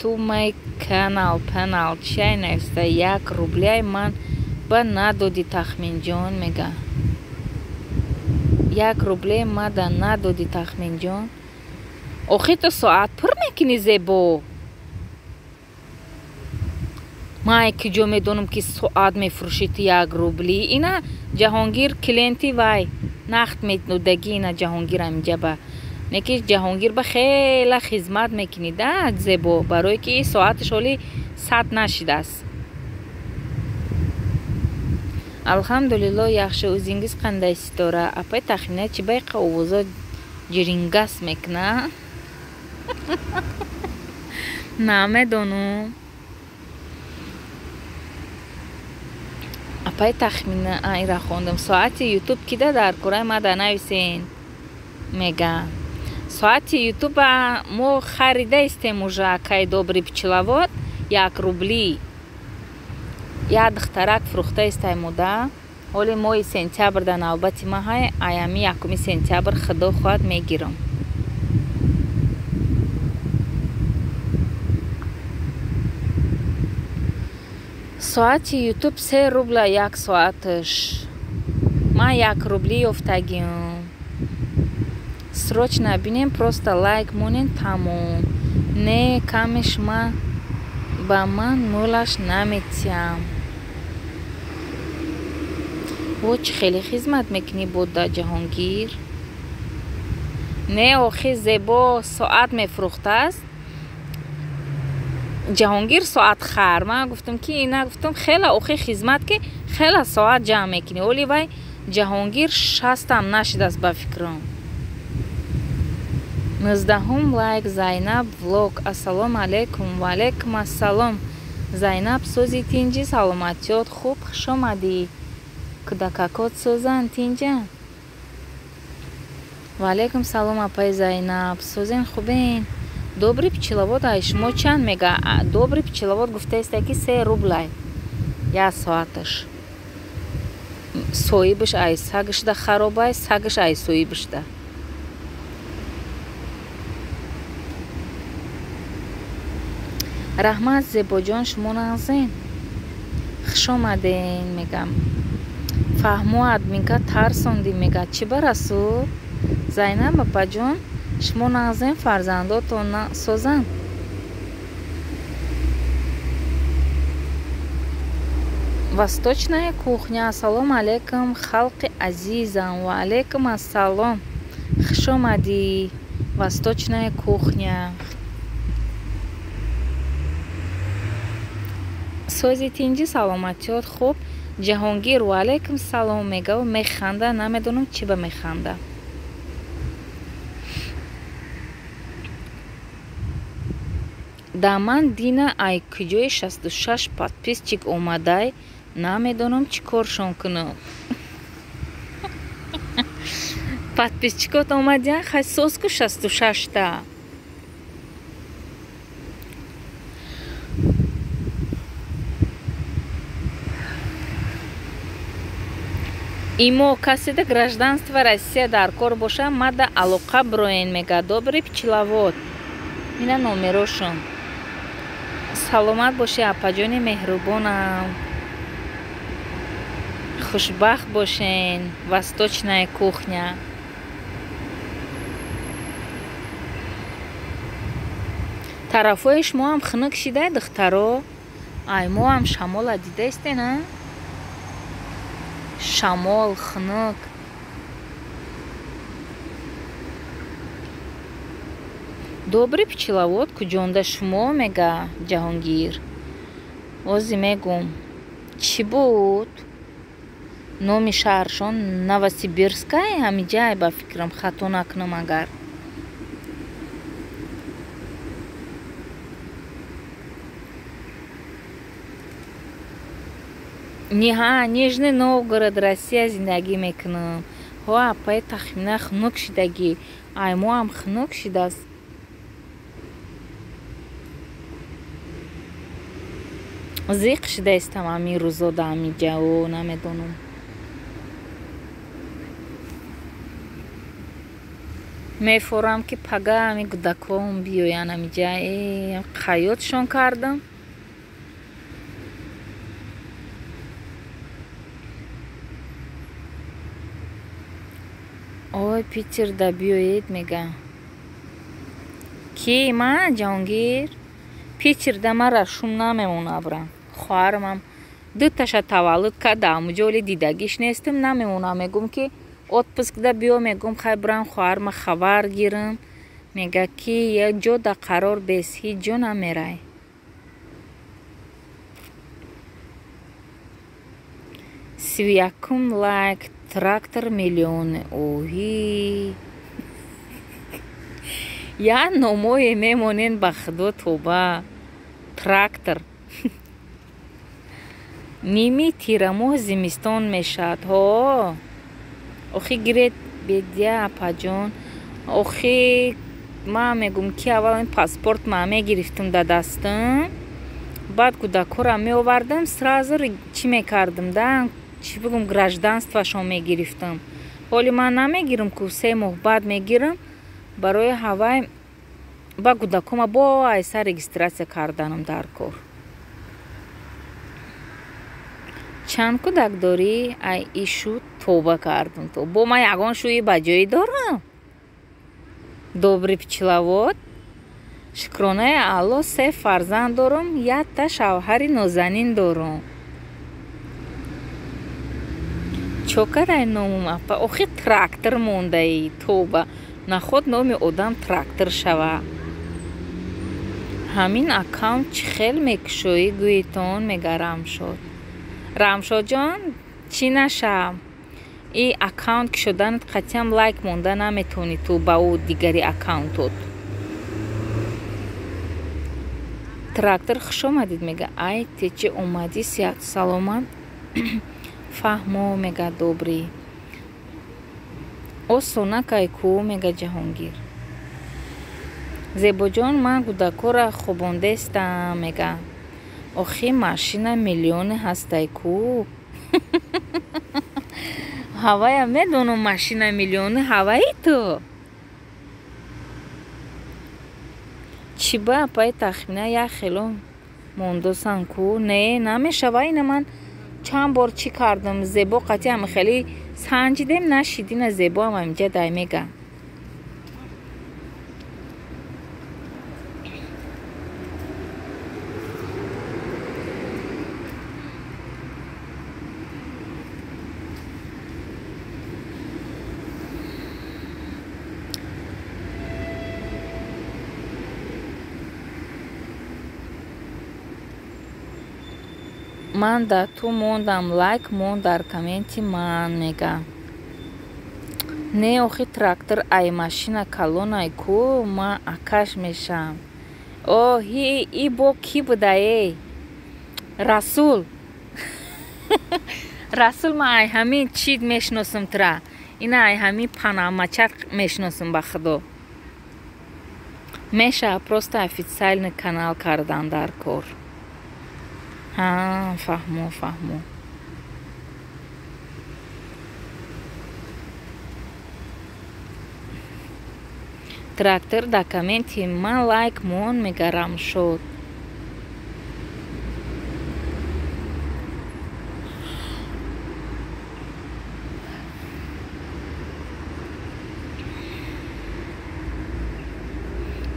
to my canal panel чайнаста 1 рубляй ман ба надоди тахминҷон мега. 1 рублей мада надоди тахминҷон. Охи ту соат пур мекунӣ зебо. ман куҷо медонам ки соат мефурӯшӣ ту 1 рубли. Ина Ҷаҳонгир клиенти вай нақд метнудаги ина Ҷаҳонгир аминҷа ба неки Ҷаҳонгир ба хела хизмат мекунӣ да зебо барое ки соаташ оли 100 нашидааст. алҳамдулилло яхши. O'zingiz qanday Sitora? Апай тахмина чӣ байқа овозо ҷирингас мекуна? намедонам. Апай тахмина ира хондам. Соати YouTube кида дар кораи ма да нависен мега. соати ютуба мо харидаистем уже кай добри пчеловод 1 рубли 1 духтарак фурухта истаймуда. ҳоли моҳи сентябр дар навбати ма ҳай. Аями 1 сентябр худо хоҳад мегирам. соати ютуб 3 рубля 1 соаташ. ман 1 рубли ёфтагиам. срочно бинем, просто лайк монем, тамом. Не камеш ман ба ман мулаш наметиям. во чӣ хеле хизмат мекунӣ бода ҷаҳонгир. Не охир зебо соат мефурӯхтааст. ҷаҳонгир соат хар. ман гуфтам ки ина гуфтам хела охир хизмат ки хела соат ҷамъ мекунӣ. оли вай ҷаҳонгир 60 нашидааст ба фикрам. 19 лайк Зайнаб влог. Ассалому алайкум. Ва алайкум ассалом. Зайнаб сози тинҷи саломатиёт хуб хуш омадӣ. кӯдакакот созанд тинҷа. ва алайкум салом апаи Зайнаб. созен хубен. добри пчеловод ай шумо чанд мега? добри пчеловод гуфтаест ки 3 рублай 1 соаташ. соҳибаш ай сагашда хароб ай, сагаш ай соҳибашда. раҳмат зебоҷон, шумо назен хуш омаден. мегам фаҳмо админка тарсонди, мега чӣ барасуд? Зайнаб апаҷон, шумо назен фарзандотон созанд. восточная кухня. ассалому алайкум халқи азизам. ва алайкум ассалом. хуш омадӣ. восточная кухня. сози тинҷи саломатиёт хуб. ҷаҳонгир ва алайкум салом мегав механда. намедонам чӣ ба механда. да ман дина ай куҷои 66 подписчик омадай. намедонам чӣ коршон кунам. подписчикот омадиан хай созку 66та. имо каседа гражданство Россия дар кор боша мада алоқа броен мега добри пчеловод. ина номерошон. саломат боши апаҷони меҳрубонам. хушбахт бошен. восточная кухня. тарафҳои шумо ҳам хунук шидай духтаро? ай мо ҳам шамола дидаистена? шамол хунук. добри пчеловод куҷонда шумо мега ҷаҳонгир. ози мегум чӣ буд? номи шаҳршон Новосибирская ҳамиҷай ба фикрам хато накунам агар. ниҳа Нижний Новгород Россия зиндагӣ мекунам. ҳо апаи тахмина хунук шидагӣ. ай мо ҳам хунук шидааст. зиқ шидаистам ҳамин рӯзо да ҳамиҷао намедонам. мефорам ки пага ҳами кӯдакон биёян ҳамиҷа. қаётшон кардам. ой питерда биёед мега. ки ман ҷаҳонгир питерда мара шум намемонавра. хоҳарам дуташа таваллуд карда амуҷоли дидагиш нестем намемонам. мегум ки отпускда биё, мегум хай бирам хоҳарма хабар гирам. мега ки як ҷо да қарор бес ҳеҷ ҷо намерай. сивиякум лайк трактор миллион. оҳи я номое мемонен ба худо тоба. трактор ними тирамоҳ зимистон мешавад. ҳо охи гирет бедя апаҷон. охи ман мегум ки аввал ин паспорт ман мегирифтам да дастам, баъд кӯдакҳоро меовардам, сразу чӣ мекардам да, чӣ бигӯм, гражданствашон мегирифтам. ҳоли ман намегирам ку 3 моҳ баъд мегирам, барои ҳавай ба кӯдакҳома бо айса регистратсия карданам дар кор. чанд кӯдак дорӣ? Ай ишу товба кардам, то бо ман ягон шӯи ба ҷои дорам. Добри пичилавот, шукронаи Алло, 3 фарзанд дорам, 1 шавҳари нозанин дорам. чокадай номум апа, охи трактор мондаи, товба, наход номи одам трактор шава. ҳамин аккаунт чӣ хел мекушоӣ гӯитон, мега Рамшод. Рамшодҷон, чӣ наша? И аккаунт кушоданат қатъиан лайк монда наметавонӣ ту ба ӯ дигари аккаунтот. Трактор хушомадид, мега ай те чӣ омадӣ, сиҳату саломат. фаҳмо, мега добрӣ. осонакай ку, мега Ҷаҳонгир. зебоҷон, ман кӯдакҳоро хӯбондестам, мега охи машина миллиони ҳастай ку. ҳавая медонам машина миллиони ҳаваи ту. чӣ ба пай тахмина як хело мондосан ку. Не намешава. Ина ман чанд бор чӣ кардам, зебо қатъиан хеле санҷидем нашидина, зебо ам аминҷа дай мега. ман дар ту мондам, лайк мон дар комменти ман, мега. Не охи трактор, ай машина калонай ку, ман акаш мешам. О и бо ки буда эй? Расул. расул, ман ай ҳамин чӣ мешиносам тра. Ина ай ҳамин панамачат мешиносам ба худо. меша просто официальный канал кардан дар кор. фаҳмо. трактор да комменти ман лайк мон, мега Рамшод.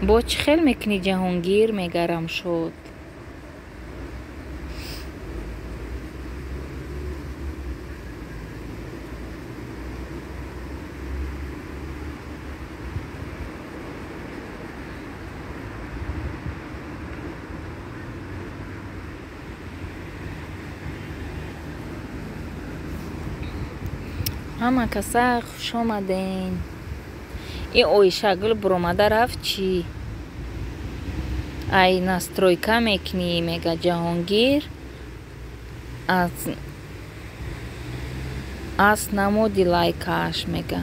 бо чӣ хел мекунӣ Ҷаҳонгир, мега Рамшод. ҳама каса хуш омаден. ин Оишагул буромада рафт чӣ? ай настройка мекунӣ, мега Ҷаҳонгир. аз намоди лайкаш, мега.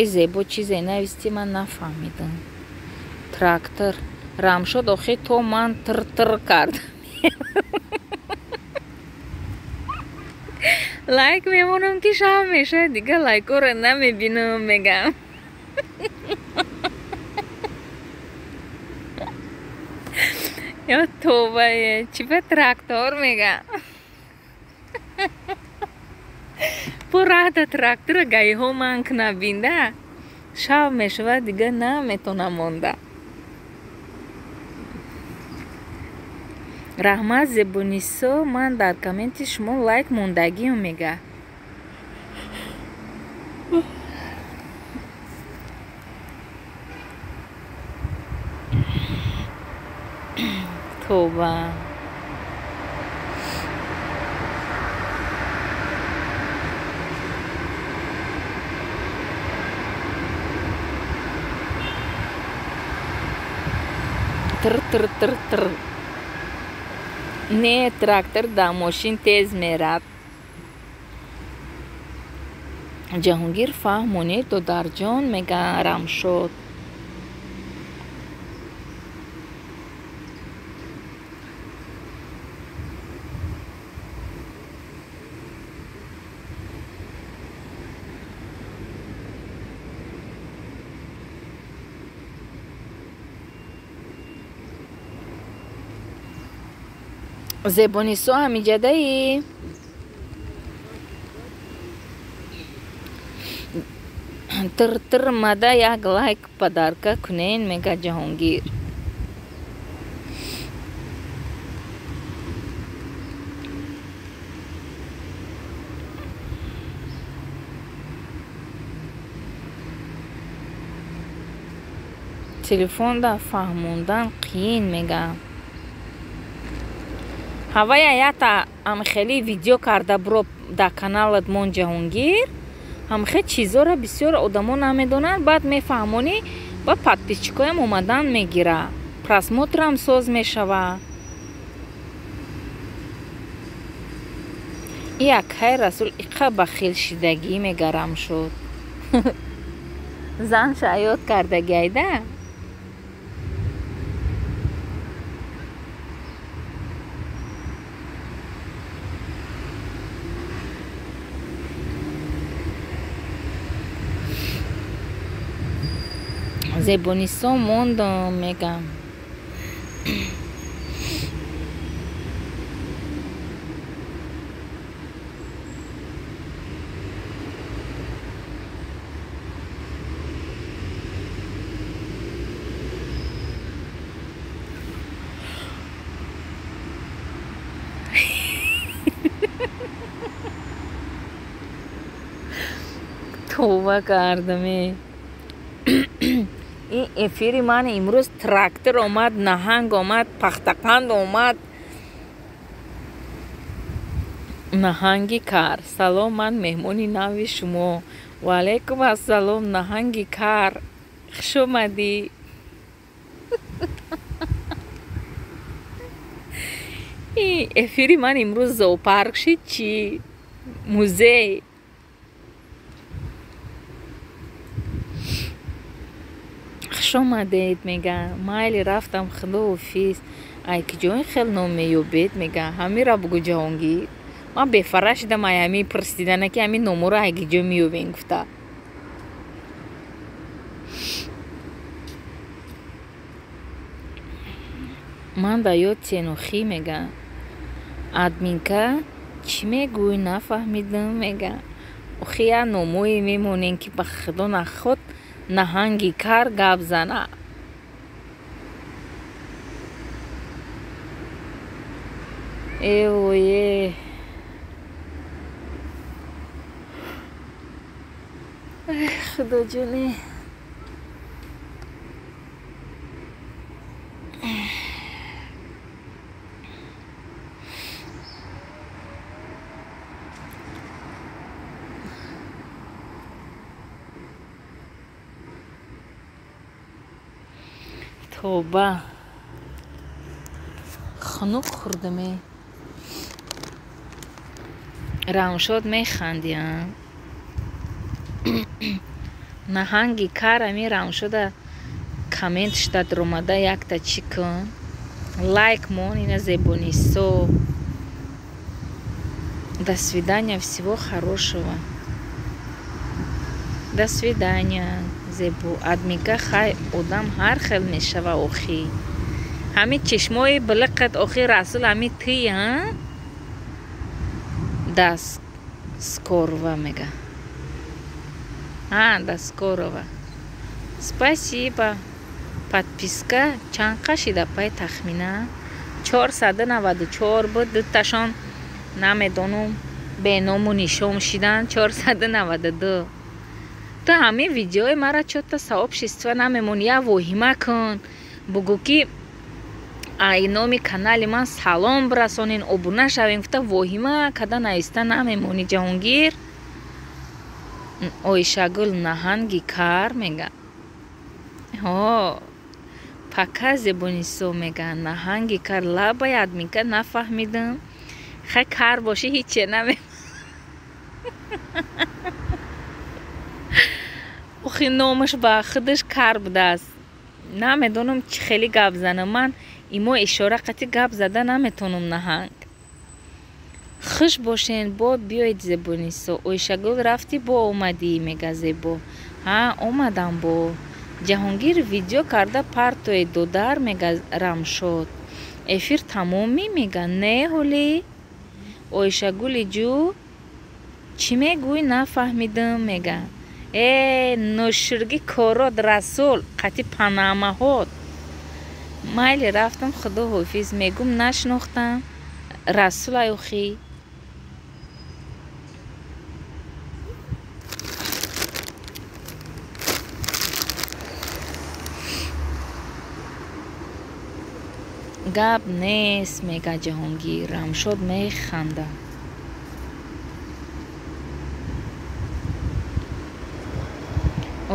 и зебо чизе нависти, ман нафаҳмидам. трактор. Рамшод, охи то ман тр кардам. лайк мемонам ки шав меша, дига лайкоро намебинам, мегам. ё товбае, чӣ ба трактор, мега. пурада трактора гайҳо манк набинда. шав мешава, дига наметонам монда. раҳмат Зебонисо, ман дар комменти шумо лайк мондагиам, мега. توبه. تر نه трактор да мошин тез мерад. ҷаҳонгир фаҳмонид додарҷон, мега Рамшод. зебонисо ҳамиҷадаи тыр мада як лайк падарка кунен, мега ҷаҳонгир. телефонда фаҳмондан қиин, мега ҳавая ята амхели видео карда бро да каналат мон ҷаҳонгир ҳамхе чизора бисёр одамо намедонанд, баъд мефаҳмонӣ ба подписчикоям омадан мегира, просмотрам соз мешава. и акҳай расул иқа бахил шидагӣ мегарам шуд. зан шаёд кардаги айда. зебонисо монд, мегам товба кардаме. این افیری من امروز تراکتور آمد، نهنگ آمد، پختقند آمد. نهنگی کار. سلام، من مهمونی نوی شما. و علیکم السلام نهنگی کار. خوش اومدی. این افیری من امروز زوپارک شد چی؟ موزه. خوش آمدید میگه. مایلی رفتم خدا اوفیس. ای که جای خیلی نمیوبید میگه. همی را بگو جهانگیر. من بفرش دم همی پرسیدنه که همی نمو را اگه جای میوبین گفته. من دا یاد تینوخی میگه. ادمینکه چی میگوی نفهمیدم میگه. اخی ها نموی میمونین که بخدا نخود نهنگی کار گاب زنه. ایوه خدا جونه. توبه خنک خوردمه. رامشاد میخندیم. نهنگی کار می رامشاد کامنت شد روماده یک تا چی کن. лайк мон, ина зебонисо. До свидания, всего хорошего. До свидания, зебу. Адмика хай одам ҳар хел мешава охи. ҳами чишмои билиқат охи расул ҳами ти, а? До скорого мега. До скорого. Спасибо. Подписка чанд қашида пай тахмина 494 буд. дуташон намедонум беному нишон шидан 492. то ҳамин видеои мара чота сообщества намемон. я воҳима кун бугу ки ай номи канали ман салом бирасонин, обуна шавем. гуфта воҳима када наиста намемони ҷаҳонгир. ойшагул наҳанги кар мега. пока зебонисо мега наҳанги кар лабаяд мега. нафаҳмидам. хай кар боши ҳиче намем. охи номаш ба худаш кар будааст. Намедонам чӣ хеле гап занам. Ман имо ишора қати гап зада наметонам наҳанг. хуш бошен бо биёед зебонисо. Ойшагул рафти бо омадӣ мега Зебо. Ҳа омадам бо. Ҷаҳонгир видео карда партои додар мега Рамшод. Эфир тамомӣ мега не ҳолӣ? Ойшагули ҷу чӣ мегӯй нафаҳмидам мега. нӯширги корот Расул қати панамаҳот. Майли рафтам худоҳофиз мегум нашнохтам Расул аёхӣ. гап нест мега Ҷаҳонгир. Рамшод механда.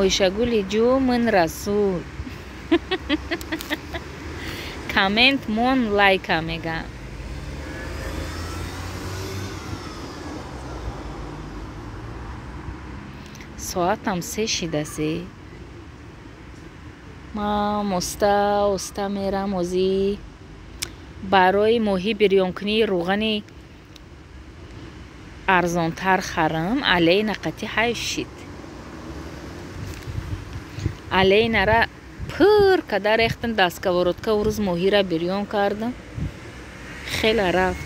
Ойшагули ҷу мин Расул. Коммент мон лайка мега. соатам 3 шидасе. ман оста мерам озӣ барои моҳӣ бирёнкунии рӯғани арзонтар харам. Алейна қати ҳайф шид. алейнара пур када рехтам дастговоротка урӯз моҳира бирён кардам. хела рафт.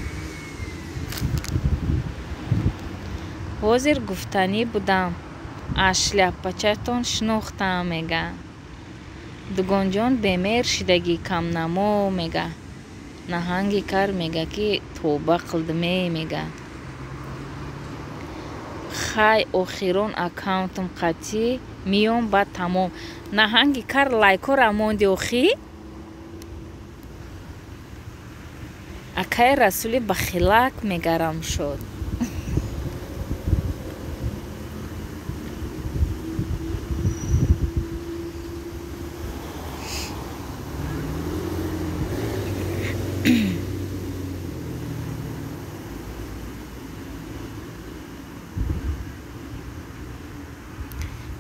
ҳозир гуфтанӣ будам. аз шляпачатон шинохтам мега. дугонҷон бемер шидагӣ камнамо мега. наҳанги кар мега ки тоба қилдме мега. хай охирон аккаунтам қатӣ миём ба тамом. наҳанги кар лайкора монди охӣ. акаи Расули ба хилак мегарам шуд.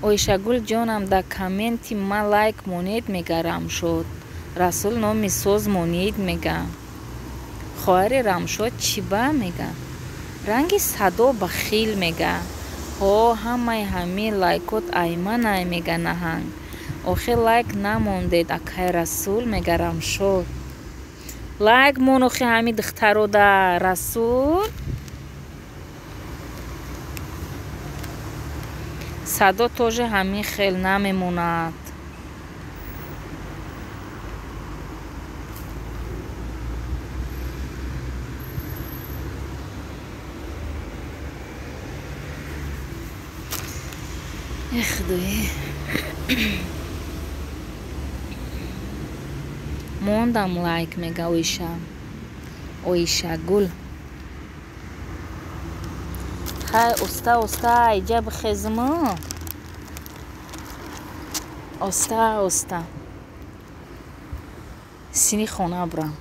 ойшагул ҷонам дар комменти ман лайк монед мега Рамшод. Расул номи соз монед мега. хоҳари Рамшод чиба мега. ранги садо ба хил мега. ҳамаи ҳамин лайкот айманай мега наҳанг. охир лайк намондед акаи Расул мега Рамшод. лайк мон охи ҳами духтарода Расул. садо тоже ҳамин хел намемонад. худоӣ мондам лайк мега ойшагул. хай оста иҷа бихезимо. оста сини хона бурам.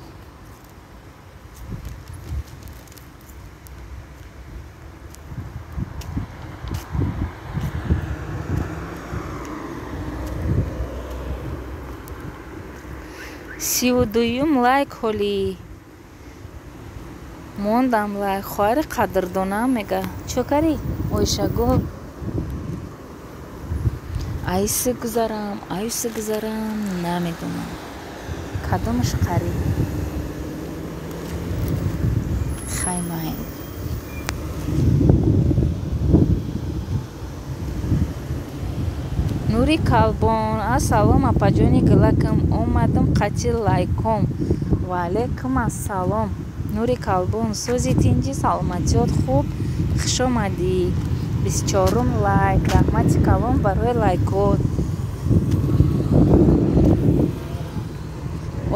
сиву дуюм лайк ҳолӣ. мондам лайк. хоҳари қадрдонам мега. чӯкари ойшагул. айси гузарам намедонам кадомаш қариб. хаймай нури калбон. ассалом апаҷони гилакам. омадам қати лайком. ваалейкум ассалом. нури калбон сӯзи тинҷи саломатиёт хуб. хушомадӣ. 24 лайк. раҳмати калон барои лайкот.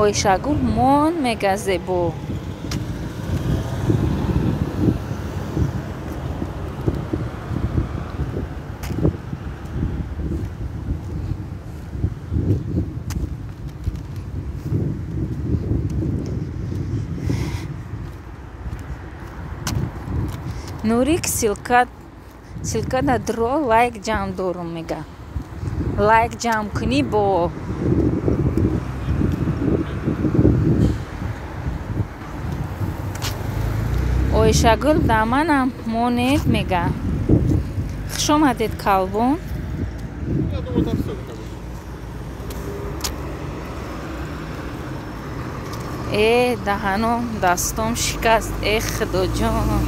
ойшагул мон мега Зебо. нурик силкада дро лайк ҷамъ дорум мега. лайк ҷамъ кунӣ бо ойшагул да манам монед мега. Хуш омадед калбон. даҳаном дастом шикаст. Худоҷон.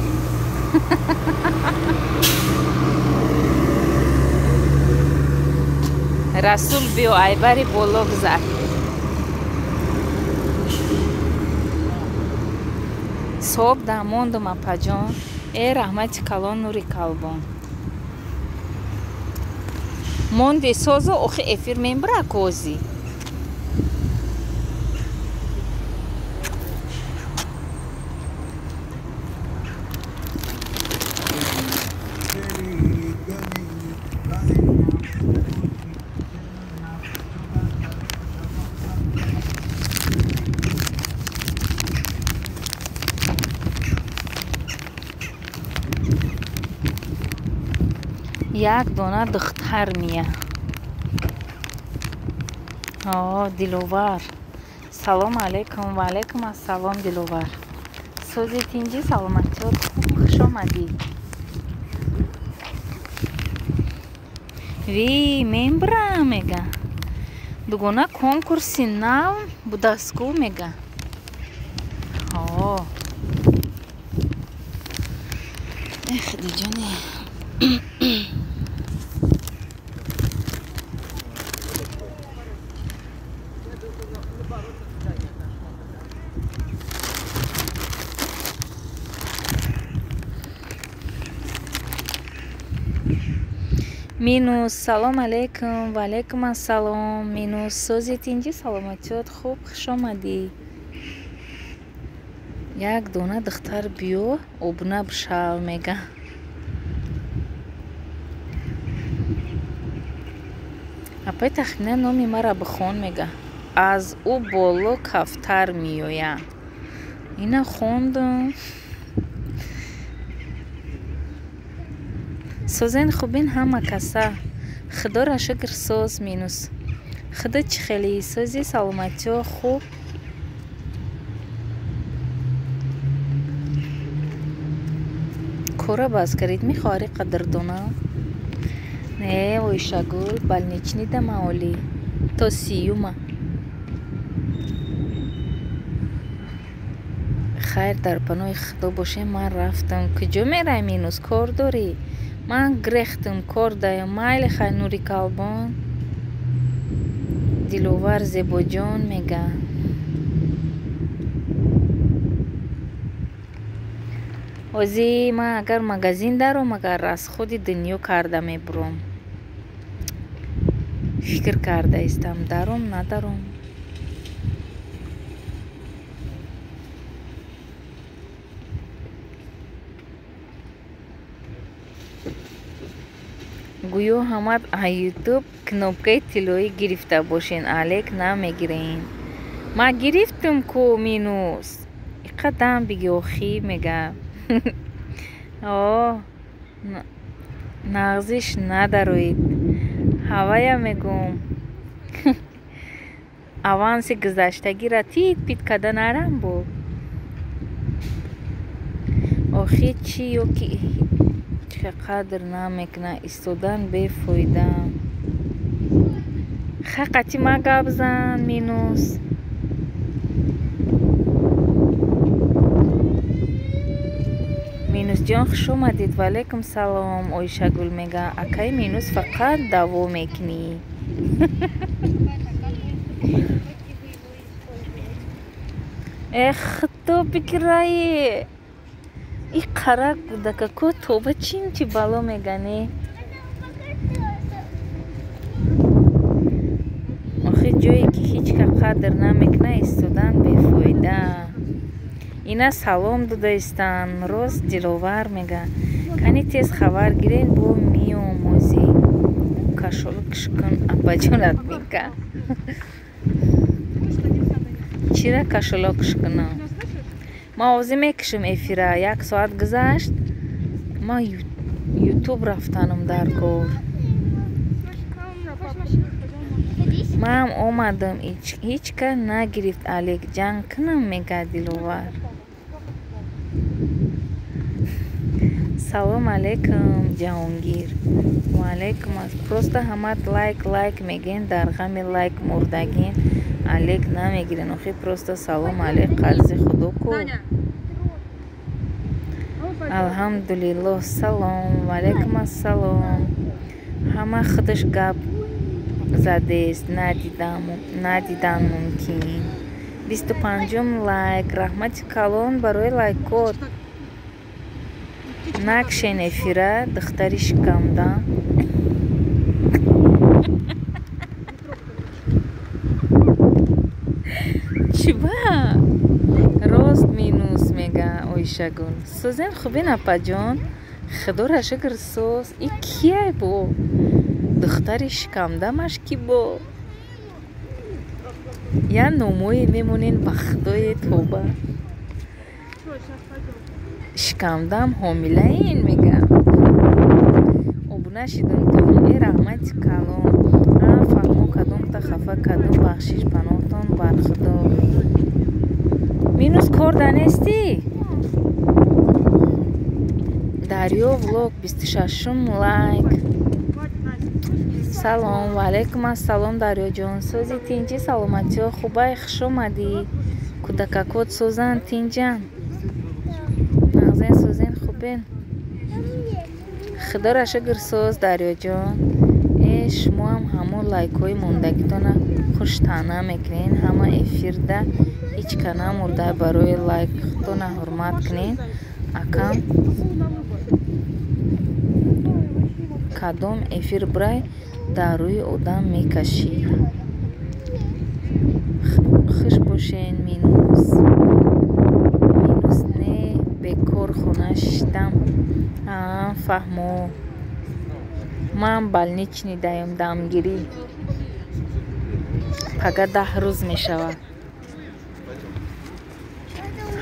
расул биё айбари боло гузар. соб дамондум апаҷон. раҳмати калон нури калбон. монде созо охи эфир мембра кози. як дона духтар мия. диловар. салом алейкум. ва алейкум ассалом диловар. сози тинҷи саломатиёт. хуш омадӣ. ви мембра мега. дугона конкурси нав будастку мега. худоҷоне. минус салом алейкум. ва алейкум ассалом. минус сози тинҷи саломатиёт. хуб хуш омадӣ. як дона духтар биё обуна бишав мега. апай тахминан номи мара бихон мега. аз ӯ боло кафтар меоя. ина хондум. созен хубин ҳама каса. худора шукр соз минус. худо чӣ хелӣ сози саломатиё хуб. кора баз карид мехоҳари қадрдона. не ойшагул балничнида маоли то сиюма. хайр дар паноҳи худо бошем. ман рафтам. куҷо мерай минус кор дорӣ. ман грехтам кор даём. майли хай нури калбон. диловар зебоҷон мега. ози ман агар магазин даром агар расходи дунё карда мебурам. фикр карда истам даром надаром. гӯё ҳамат ютуб кнопкаи тиллоӣ гирифта бошен. алек намегирен. ман гирифтам ку минус. иқадам бигёхӣ мега. нағзиш надароид. ҳавая мегум. аванси гузаштагира тит пит када нарам бо. охир чӣ ёки қадр намекуна. истодан бефоида. хақати ма гап зан минус. минус ҷон хуш омадед. ва алейкум салом. ойшагул мега. акай минус фақат даво мекунӣ. худо бигирае. и қарак будака ко тоба чинчи бало мегане. охир ҷое ки ҳеч қадр намекуна истодан бефоида. ина салом дода истан. рост диловар мега. кани тез хабар гирен бо миомӯзи. кашолукш кун апаҷонат мега. чира кашолукш кунам. ман овози мекушам эфира. 1 соат гузашт. ман ютуб рафтанам дар кор. ман омадам ҳичка нагирифт алек ҷанг кунам мега Диловар. салом алейкум Ҷаҳонгир. ва алейкум аст. просто ҳамат лайк мегин, дар ғами лайк мурдагин, алек намегирен. охи просто салом алейк қарзи худо ку. алҳамдулиллоҳ. салом ва алейкум ассалом. ҳама худаш гап задест, надидан мумкин. 25 лайк. раҳмати калон барои лайкот. накшен эфира духтари шикамда. чиба рост минус мега ойшагун. сӯзем хубин апаҷон. худора шукр сӯз. И кияй бо духтари шикамдамаш ки бо я номое мемонен ба худои тоба. шикамдам ҳомилаин мега. обуна шидумтон. раҳмати калон. фаҳмо кадомта хафа кадом бахшиш паноҳтон бар худо. минус кор данести. дарё влог 26 лайк. салом ва алейкум ассалом дарёҷон. сӯзи тинҷи саломатиҳо хубай хуш омадӣ. кӯдакакот сӯзан тинҷан. мағзен сӯзен хубен. худора шукр сӯз дарёҷон. шумоам ҳамон лайкҳои мондагитона хуштана мекунен. ҳама эфирда ҳичка намурда барои лайктона ҳурмат кунен. акам кадом эфир бурай дар рӯи одам мекашӣ. хуш бошен. минус не бекор хона шиштам. фаҳмо ман балнични даём дамгирӣ пага 10 рӯз мешавад.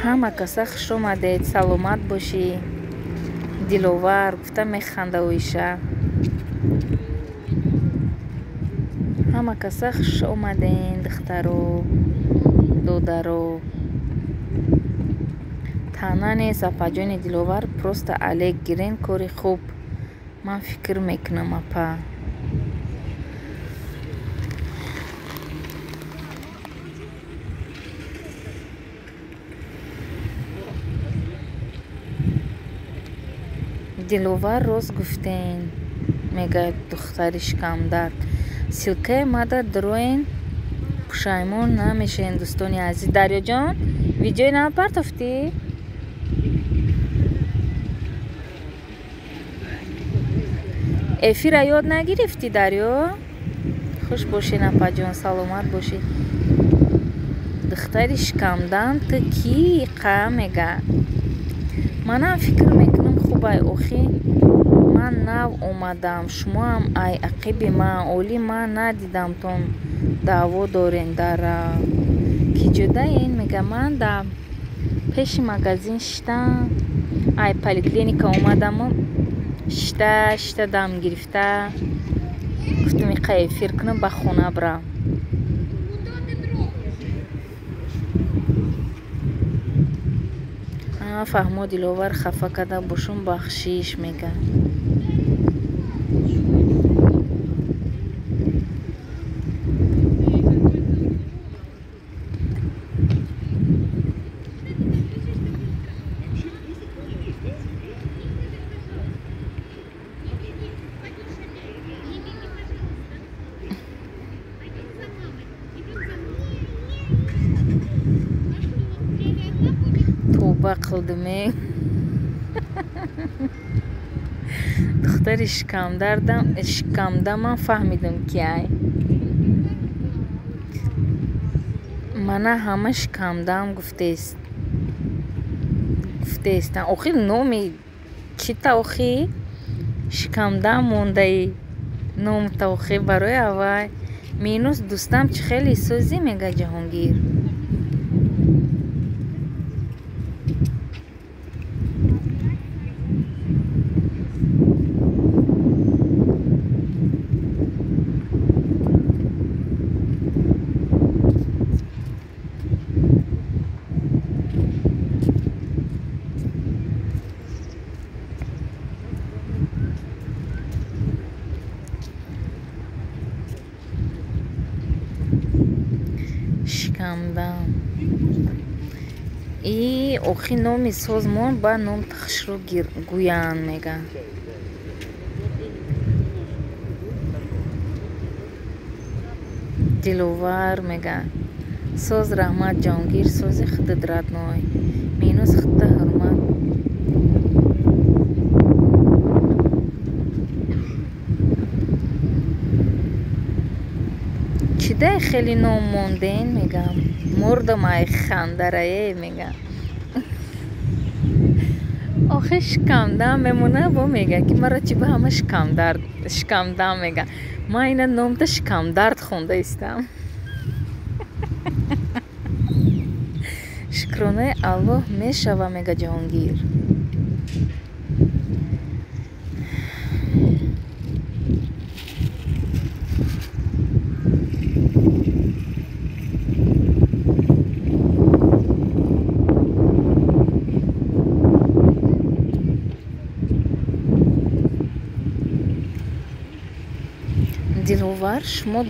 ҳама каса хуш омадед. саломат бошӣ Диловар. гуфта механда оиша. ҳама каса хуш омаден. духтаро додаро. тана нест апаҷони Диловар. просто алек гирен кори хуб. ман фикр мекунам апа. Диловар рост гуфтен мега духтари шикамдар. силкаи мада дроен пушаймон намешавен. дӯстони азиз. дарёҷон видеои нав партофтӣ. эфира ёд нагирифтӣ дарё. хуш бошед апаҷон. саломат бошед. духтари шикамдан ту ки қа мега. манам фикр мекунам хубай. охи ман нав омадам. шумоам ай ақиби ман. оли ман надидамтон даъво дорен дар ки ҷудаен мега. ман дар пеши магазин штам. ай поликлиника омадаму шта дам гирифта. гуфтам иқа эфир кунам ба хона бурам. фаҳмо Диловар хафа када бошум бахшиш мега. тӯба қилдиме. духтари шикамдаман фаҳмидам ки ай мана ҳама шикамдам гуфтестан. охир номи чита охи шикамдам мондаи номта охи барои аввай. минус дӯстам чи хеле сӯзӣ мега Ҷаҳонгир. камдам. И охи номи созмон ба ном тахшро гӯянд меган. Диловар меган. Соз Раҳмат Ҷаҳонгир, сози Қудратной. Минус хитта ҳурмат. чидай хеле ном монден мегам. Мурдам ай хандарае мегам. охе шикамдам мемона бо мега ки мара чи ба ҳама шикамдам мега. Ман ина номта шикамдард хонда истам. шукронаи Аллоҳ мешава мега Ҷаҳонгир. Диловар шумо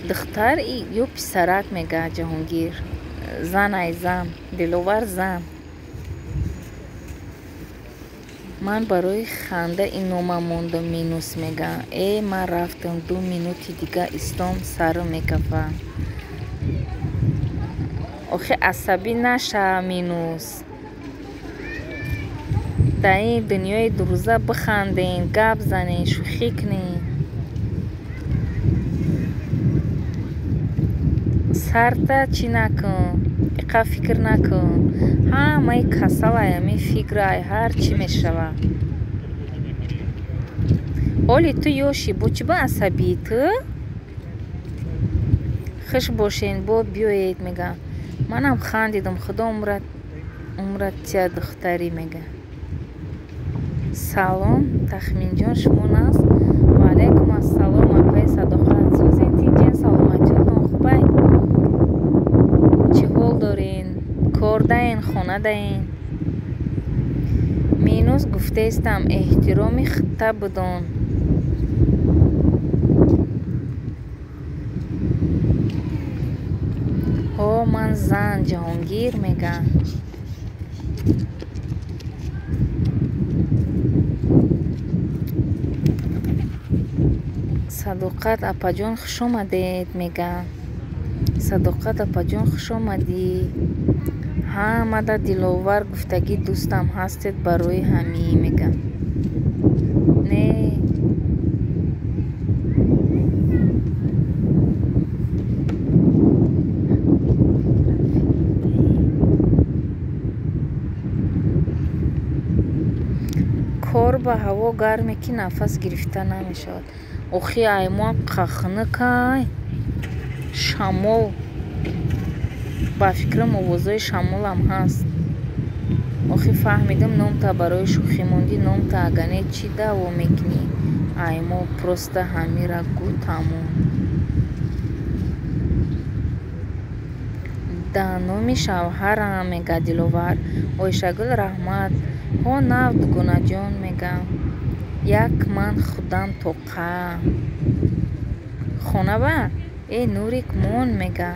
духтар ё писарак мега Ҷаҳонгир. Зан ай зан. Диловар зан. ман барои ханда ин нома мондам минус мега. Ман рафтам 2 минути дига истом сару мекафа. охе асабӣ наша минус. дар ин дунёи дурӯза бихандем, гап занем, шӯхӣ кунем. сарта чӣ накун, иқа фикр накун. ҳамаи касалай ҳамин фикрай ҳар чӣ мешава. оли ту ёши бо чӣ ба асабӣ ту? хуш бошен бо биёед мега. манам хандидам худо умрат тия духтарӣ мега. салом тахминҷон шумон аст? ваалайкум ассалом акаи садоқат. сӯзен тинҷен саломатиётон хубай? чӣ ҳол дорен? кор даен, хона даен? минус гуфтаистам эҳтироми хитта будон. ман зан Ҷаҳонгир мега. садоқат апаҷон хуш омадед мега. садоқат апаҷон хуш омадӣ. ҳамада Диловар гуфтагӣ дӯстам ҳастед барои ҳамӣ мега. не кор ба ҳаво гарме ки нафас гирифта намешавад. охи аймон қахныкай шамол. ба фикрам овозои шамолам ҳаст. охи фаҳмидам номта барои шӯхӣ мондӣ. номта агане чӣ даъво мекунӣ? аймо просто ҳамира гӯ тамом. да номи шавҳарам мега Диловар. ойшагул Раҳмат. ҳо навд гунаҷон мега. як ман худам тоқа. хонава? нурик мон мега.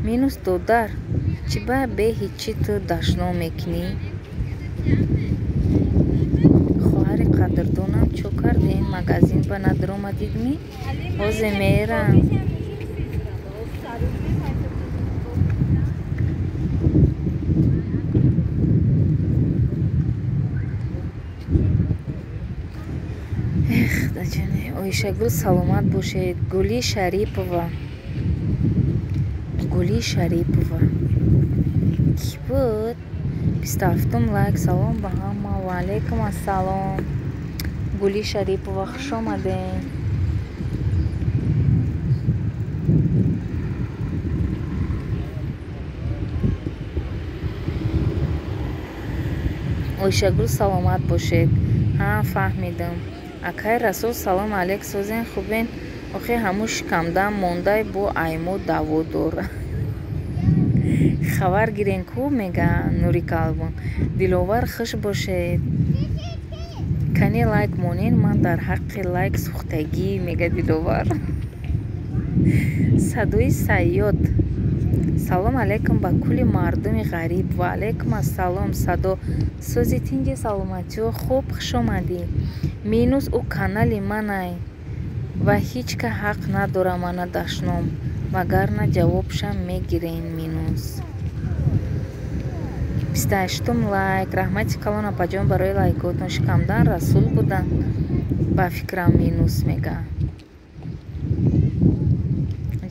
минус додар. чӣ ба бе ҳичи ту дашно мекунӣ? хоҳари қадрдонам чӯ кардем? магазин ба надромадидми? ҳозир мерам. ойшагул саломат бошед. Гули Шарипова. Гули Шарипова ки буд? 27 лайк. салом ба ҳама. ваалайкум ассалом. Гули Шарипова хуш омадед. ойшагул саломат бошед. фаҳмидам. акай Расул салом алейк. сӯзен хубен? охе ҳаму шикамдам мондай бо аймо даъво дора. хабар гирен ку мега нури калбон. Диловар хуш бошед. кани лайк монен. ман дар ҳаққи лайк сӯхтагӣ мега Диловар. садои саёд салом алейкум ба кулли мардуми ғариб. Ва алейкум ассалом. Садо сӯзи тинҷи саломатиё хуб хуш омадӣ. Минус ӯ канали манай ва ҳеҷ ка ҳақ надорад мана дашном, вагарна ҷавобшам мегирен. Минус 28 лайк. Раҳмати калон апаҷон барои лайкотон. Шикамдан расул буда ба фикрам. Минус мега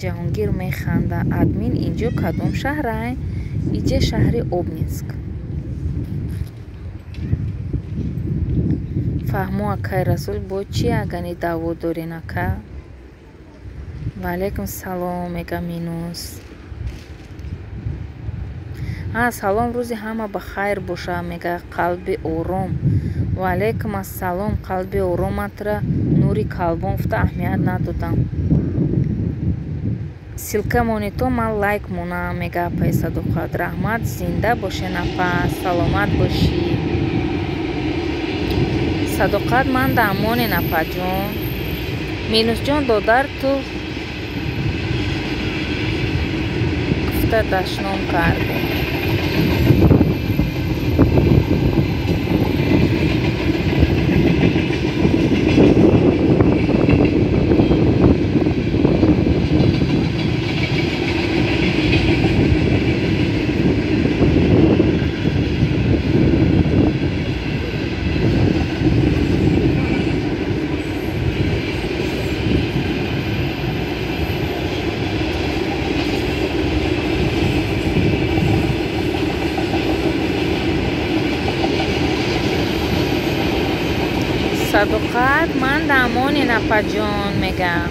ҷаҳонгир механда. Админ инҷо кадом шаҳрай? Иҷа шаҳри Обнинск. фаҳмо акай расул бо чӣ агани даъво дорен ака? Ва алейкум салом мега. Минус салом рӯзи ҳама ба хайр боша мега қалби ором. Ва алейкум ассалом. Қалби ороматра нури калбон гуфта аҳамият надодам. силка монито ман лайк монам мега апай Садоқат. Раҳмат зинда бошен апа. Саломат бошӣ. Садоқат ман да амонен апаҷон. Минусҷон додар ту гуфта дашном кардем. Садоқат ман да амонен апаҷон мегам.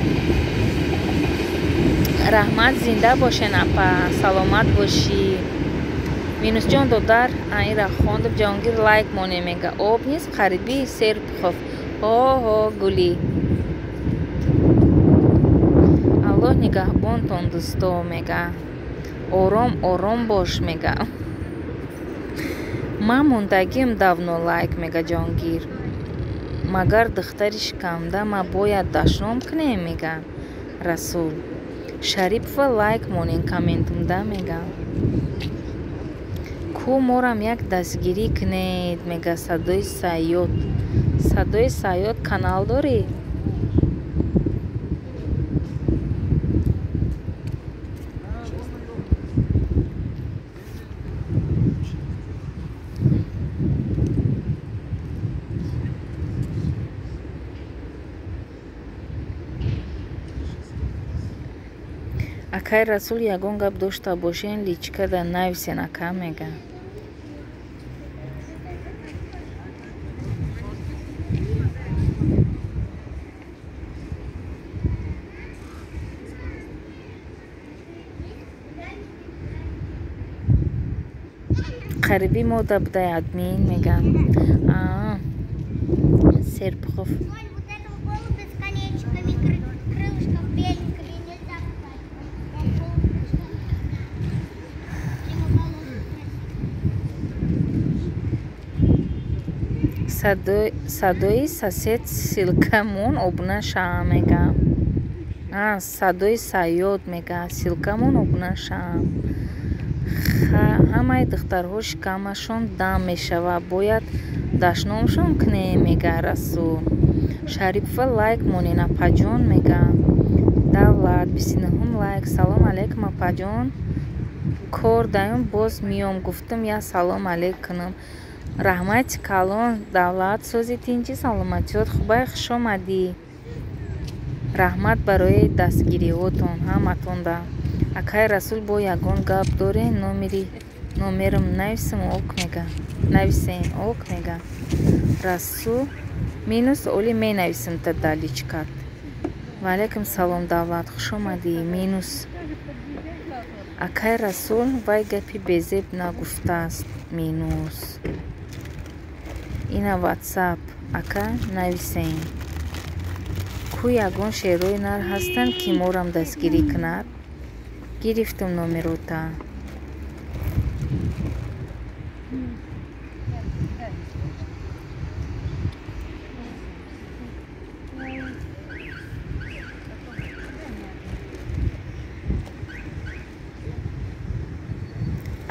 Раҳмат зинда бошен апа. Саломат бошӣ. Минусҷон додар аира хондиб. ҷаҳонгир лайк моне мега. Об нист қарибӣ Серпухов. Ҳо гулӣ. аллоҳ нигаҳбонтон дӯсто мега. Ором ором бош мега. ман мондагим давно лайк мега ҷаҳонгир. Магар духтари шикамда ма бояд дашном кунем мега расул. Шарипова лайк монен комментумда мега. ку морам як дастгирӣ кунед мега Садои Саёд. Садои Саёд канал дорӣ? акай расул ягон гап дошта бошен личкада нависен ака мега. қарибӣ мода будай админ мега. Серпухов. садои сосед силкамон обуна шаам мега. Садои Саёд мега силкамон обуна шаам. ҳамаи духтарҳо шикамашон дам мешава, бояд дашномшон кунем мега расул. Шарипова лайк монен апаҷон мега. Давлат 29 лайк. Салом алейкум апаҷон. кор даём боз миём гуфтам я салом алейк кунам. Раҳмати калон Давлат сӯзи тинҷи саломатиёт хубай хуш омадӣ. раҳмат барои дастгириҳотон ҳаматонда. акай расул бо ягон гап дорен номерам нависем ок мега. Нависен ок мега. Расул минус оли менависем та даличкат. ва алейкум салом Давлат хуш омадӣ. минус акай расул вай гапи безеб нагуфтааст. минус ина ватсап ака нависем. ку ягон шерои нар ҳастанд ки морам дастгирӣ кунад. гирифтам номерота.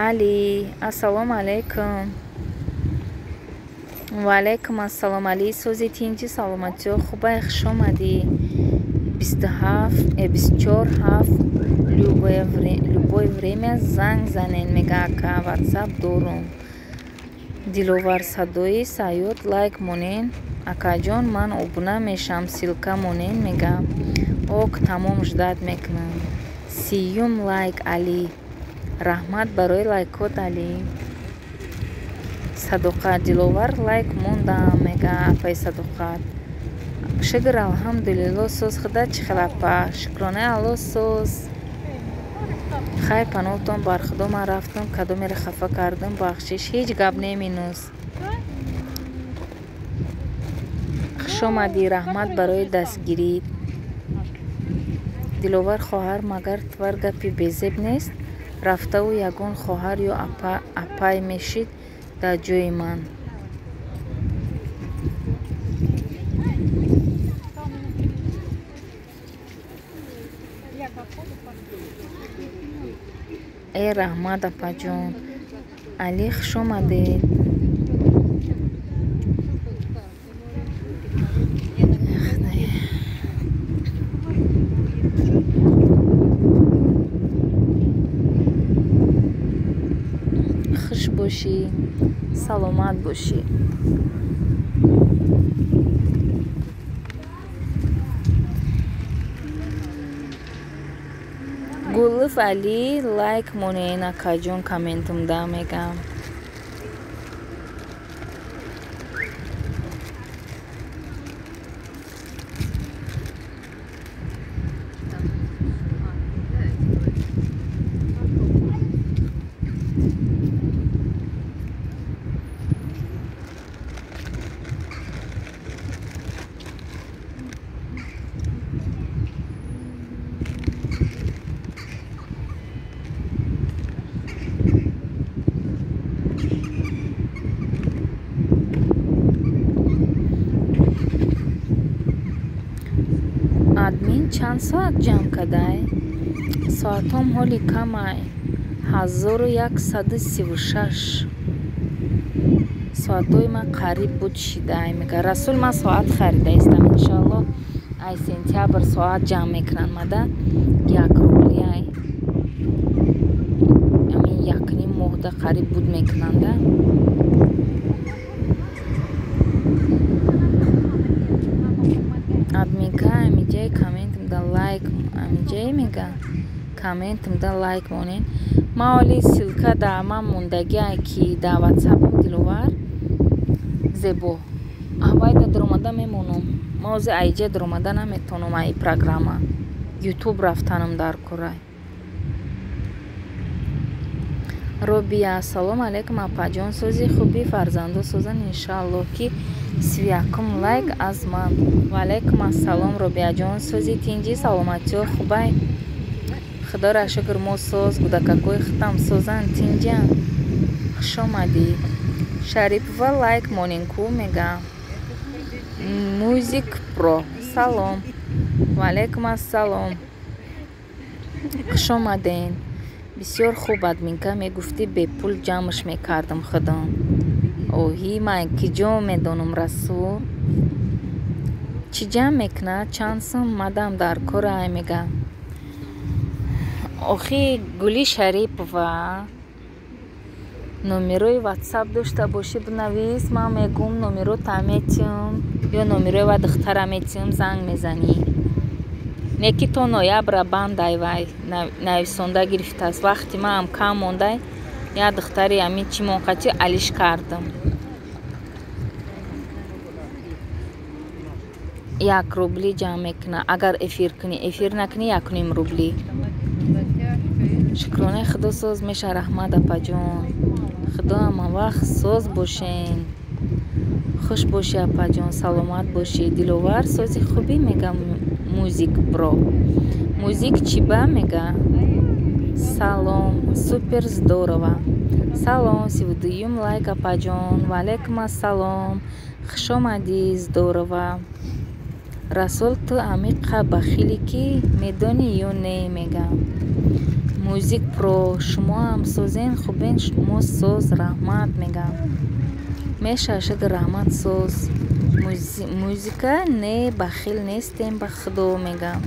علی السلام علیکم. و علیکم السلام علی. سوزی تینجی سلامتی و خوبه خوش آمدی. 24/7 любое время زنگ زنین. میگه اکا واتساپ دارم. دلوار صدایی سایوت لایک مونین. اکا جان من ابونه میشم سیلکا مونین. میگه اوک تمام جداد میکنم. سیوم لایک علی. رحمت برای لایکات علی. صدقات دلوار لایک موندم. میگه اپای صدقات. شکر الحمدلله. سوز خدا چی خلافه. شکرانه الله سوز. خیلی پناهتون بر خدا من رفتم کدومی را خفه کردم بخشش. هیچ گپ نمینوز. خوش آمدی. رحمت برای دستگیری. دلوار خواهر مگر تور گپی بیزیب نیست. رفته و یگون خواهر یا اپای میشید در جای من. ای رحمت اپا جون. علی خوش آمدید. خوش باشی. سلامت باشی. گلف علی لایک مونین. اکا جون کامنتم دا میگم. админ чанд соат ҷамъ кадай? Соатҳом ҳоли камай. 1136 соатҳои ман қариб буд шидай. мега расул ман соат харидаистам. иншоалло ай сентябр соат ҷамъ мекунанд мада 1 рубляй. амин 1.5 моҳда қариб буд мекунанда. админка амиҷаи комментам да лайк амиҷаи мега комментам да лайк монен. ма оли силка да ман мондагиай ки да ватсапам диловар зебо авайда дуромада мемонам. ма ози айҷа дуромада наметонам. ай программа ютуб рафтанам дар курай. робия ассалому алейкум апаҷон. сӯзи хуби фарзанду сӯзан иншаалло ки 31 лайк аз ман. ва алейкум ассалом робияҷон. сӯзи тинҷи саломатиё хубай. худоро шукр мо соз гудакакои хитам сӯзан тинҷа. хуш омадӣ. шарипова лайк монинку мега музик про. салом. ва алейкум ассалом. хуш омаден. бисёр хуб админка мегуфти бепул ҷамъш мекардам худам. оҳи ман ки ҷо медонам расул чӣ ҷамъ мекунад. чанд сум мадам дар корай мега. охи гули шарипова номерои ватсап дошта бошӣ бинавис. ман мегум номерота метиҳм ё номерои ва духтара метиҳм занг мезанӣ. неки то ноябра бандай вай нависонда гирифтааст. вақти маам кам мондай я духтари амин чӣ монқати алиш кардам. 1 рубли ҷамъ мекуна. агар эфир кунӣ эфир накунӣ 1.5 рубли. шукронаи худо соз меша. раҳмат апаҷон. худо ҳама вақт соз бошен. хуш бошӣ апаҷон. саломат бошӣ. диловар сози хубӣ мега музик бро. музик чиба мега. салом супер здорово. салом 32 лайк апаҷон. ва алейкум ассалом. хуш омадӣ. здорово. расул ту амиқа бахилӣ ки медонӣ ё не мега музик про шумо ҳам созен хубен мо соз раҳмат мегам мешашад раҳмат соз музика не бахил нестем ба худо мегам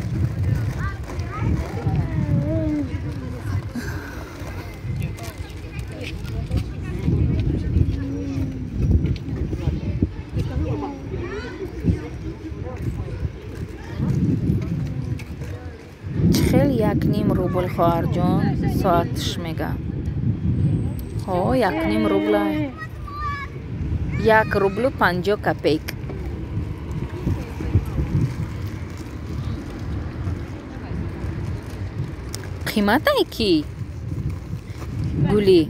хел 1.5 рубл хоҳарҷон соатш мега 1.5 рубла 1 рублу 50 копейк қиматае ки гули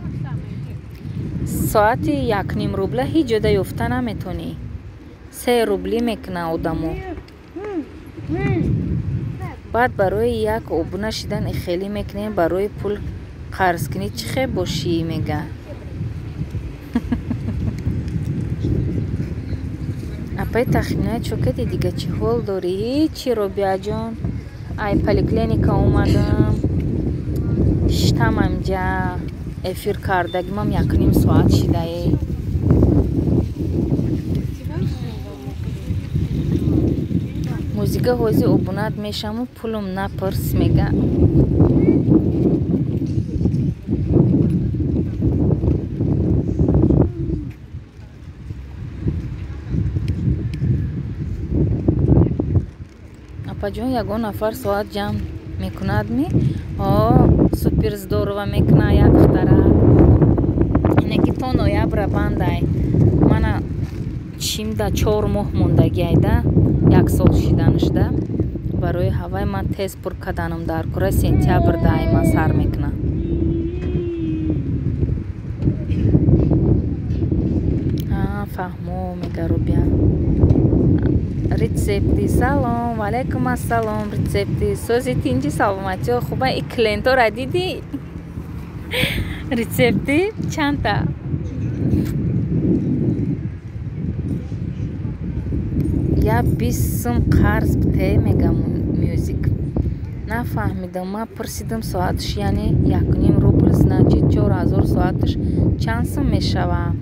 соати 1.5 рубла ҳеҷ ҷода ёфта наметонӣ 3 рублӣ мекуна одамо баъд барои як обуна шидан ихелӣ мекунем барои пул қарзкунӣ чӣ хеб бошӣ мега апай тахминат чӯкади дига чӣ ҳол дорӣ ҳичи робиаҷон ай поликлиника омадам штамам ҷа эфир кардагимам 1.5 соат шидае музика ҳози обунат мешаму пулум напарс мега апаҷон ягон нафар соат ҷамъ мекунадми супер здорова мекуна як духтара инаки то ноябра бандай мана чимда 4 моҳ мондагиайда 1 сол шиданашда барои ҳавай ман тез пур каданам дар кора сентябрда ман сар мекуна фаҳмо мегаробия рецепти салом валайкум ассалом рецепти сози тинҷи саломатиё хуба и клиентора диди рецепти чанда я 20 сум қарз бите мегам мюзик нафаҳмидам ман пурсидам соатш яъне 1.5 рубл значит 4000 соатш чанд сум мешава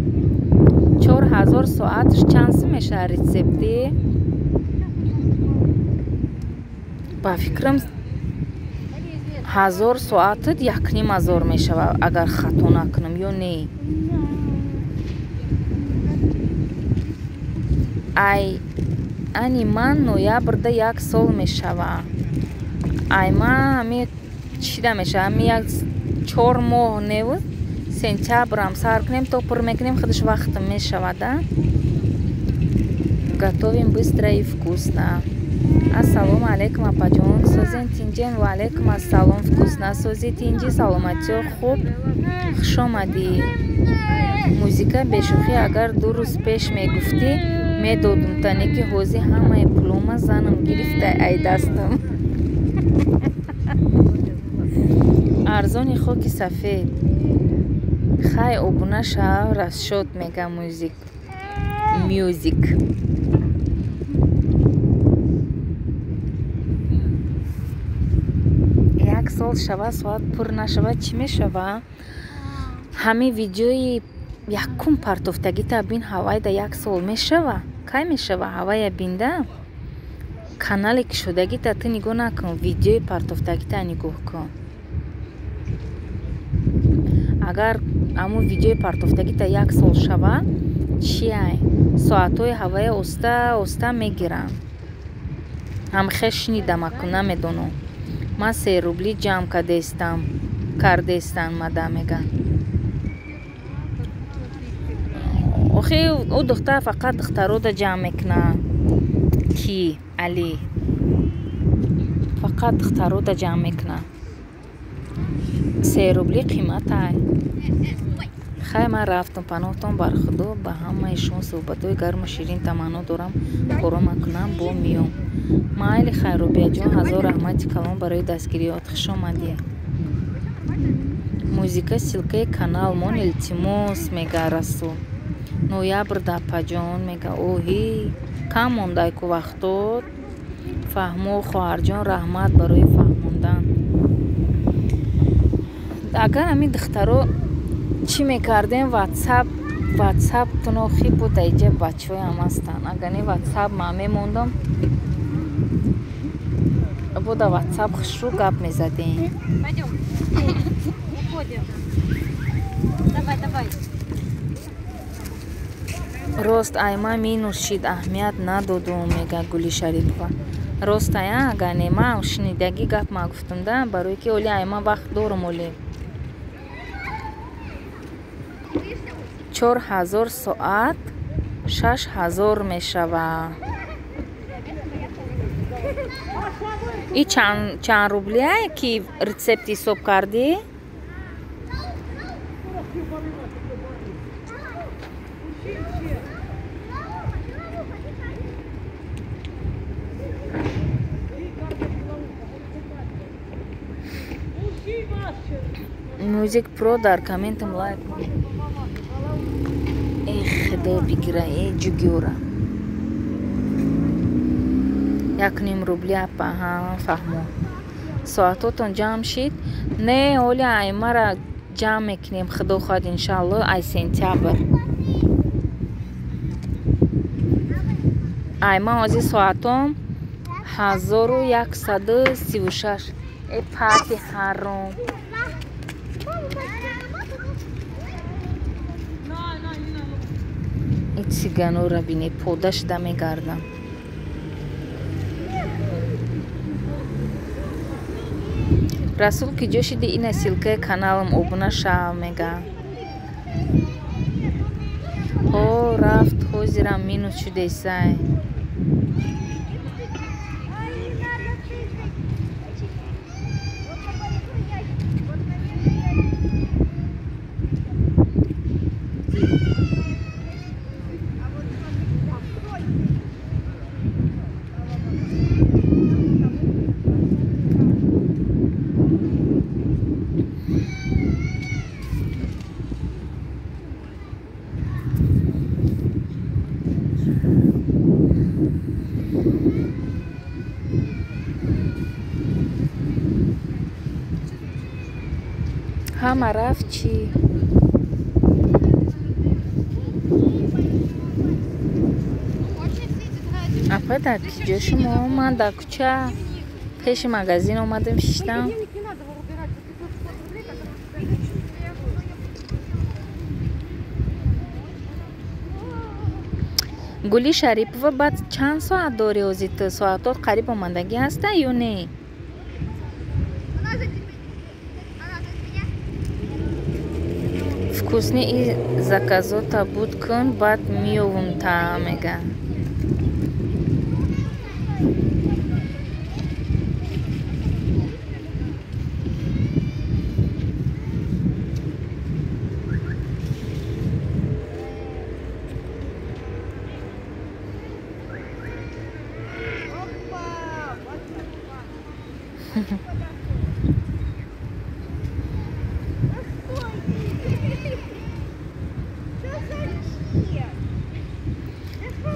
4000 соатш чанд сум мешава рецепти ба фикрам 1000 соатат 1500 мешава агар хато накунам ё не ай ани ман ноябрда 1 сол мешава ай ман ами чида мешава ами 4 моҳ неву сентябрам сар кунем то пур мекунем худаш вақтам мешавада готовим быстро и вкусно ассалому алайкум апаҷон созен тинҷен ва алайкум ассалом вкусно сози тинҷи саломатиё хуб хуш омадӣ музика бешухӣ агар 2 рӯз пеш мегуфтӣ медодумтане ки ҳози ҳамаи пулома занам гирифта ай дастам арзони хоки сафед хай обуна шав расшод мега мюзик 1 сол шава соат пур нашава чӣ мешава ҳамин видеои якум партофтагита бин ҳавайда 1 сол мешава кай мешава ҳавая бинда канале ки шудагита ту нигоҳ накун видеои партофтагита нигоҳ кун агар аму видеои партофтагита 1 сол шава чиай соатҳои ҳавая оста оста мегирам ҳамхе шнидам акун намедонам ман 3 рубли ҷамъ кардестам мада мега охи ӯ духтар фақат духтарода ҷамъ мекуна ки али фақат духтарода ҷамъ мекуна 3 рубли қиматай хай ман рафтам паноҳтон бар худо ба ҳамаи шумо суҳбатҳои гарму ширин таманно дорам коро макунам бо миём майли хай робиаҷон ҳазор раҳмати калон барои дастгириёт хуш омадӣ музика силкаи канал мон илтимос мега расул ноябрда апаҷон мега оҳи кам мондайку вақтот фаҳмо хоҳарҷон раҳмат барои фаҳмондан агар ҳамин духтаро чӣ мекардем ватсап тунохи буда иҷа бачаҳоям ҳастанд. Агар не ватсап ман мемондам буда ватсап хушрӯ гап мезадем. Рост айма минус шид аҳамият надодум, мега Гули Шарипова. Рост ая агар не ман шнидагӣ гап ма гуфтам да, барои ки оли айма вақт дорум оли 4000 соат 6000 мешава. И чанд рублия ки рецепт ҳисоб кардӣ? Music Pro дар комментам лайк. Худо бигира ҷугёра 1 рубля фаҳмо. Соатотон ҷамъ шид. Не оли аймара ҷамъ мекунем худо хоҳад иншалло ай сентябр. Айма ози соатом 1136. Э пати ҳаром. این سیگانو را بینه پودش دمه گردم. رسول که جوشیدی این سیلکه کانالم ابونه شاو میگه. او رفت خوزیرم مینوس شده سای. Хама рафт чи? Апа дар киҷо шумо? Ман дар кӯча пеши магазин омадам шиштам. Гули Шарипова баъд чанд соат дори ҳозир ту? Соатот қариб омадагӣ ҳаста ё не? Вкусни и заказота буд кун, баъд миёвум та мега.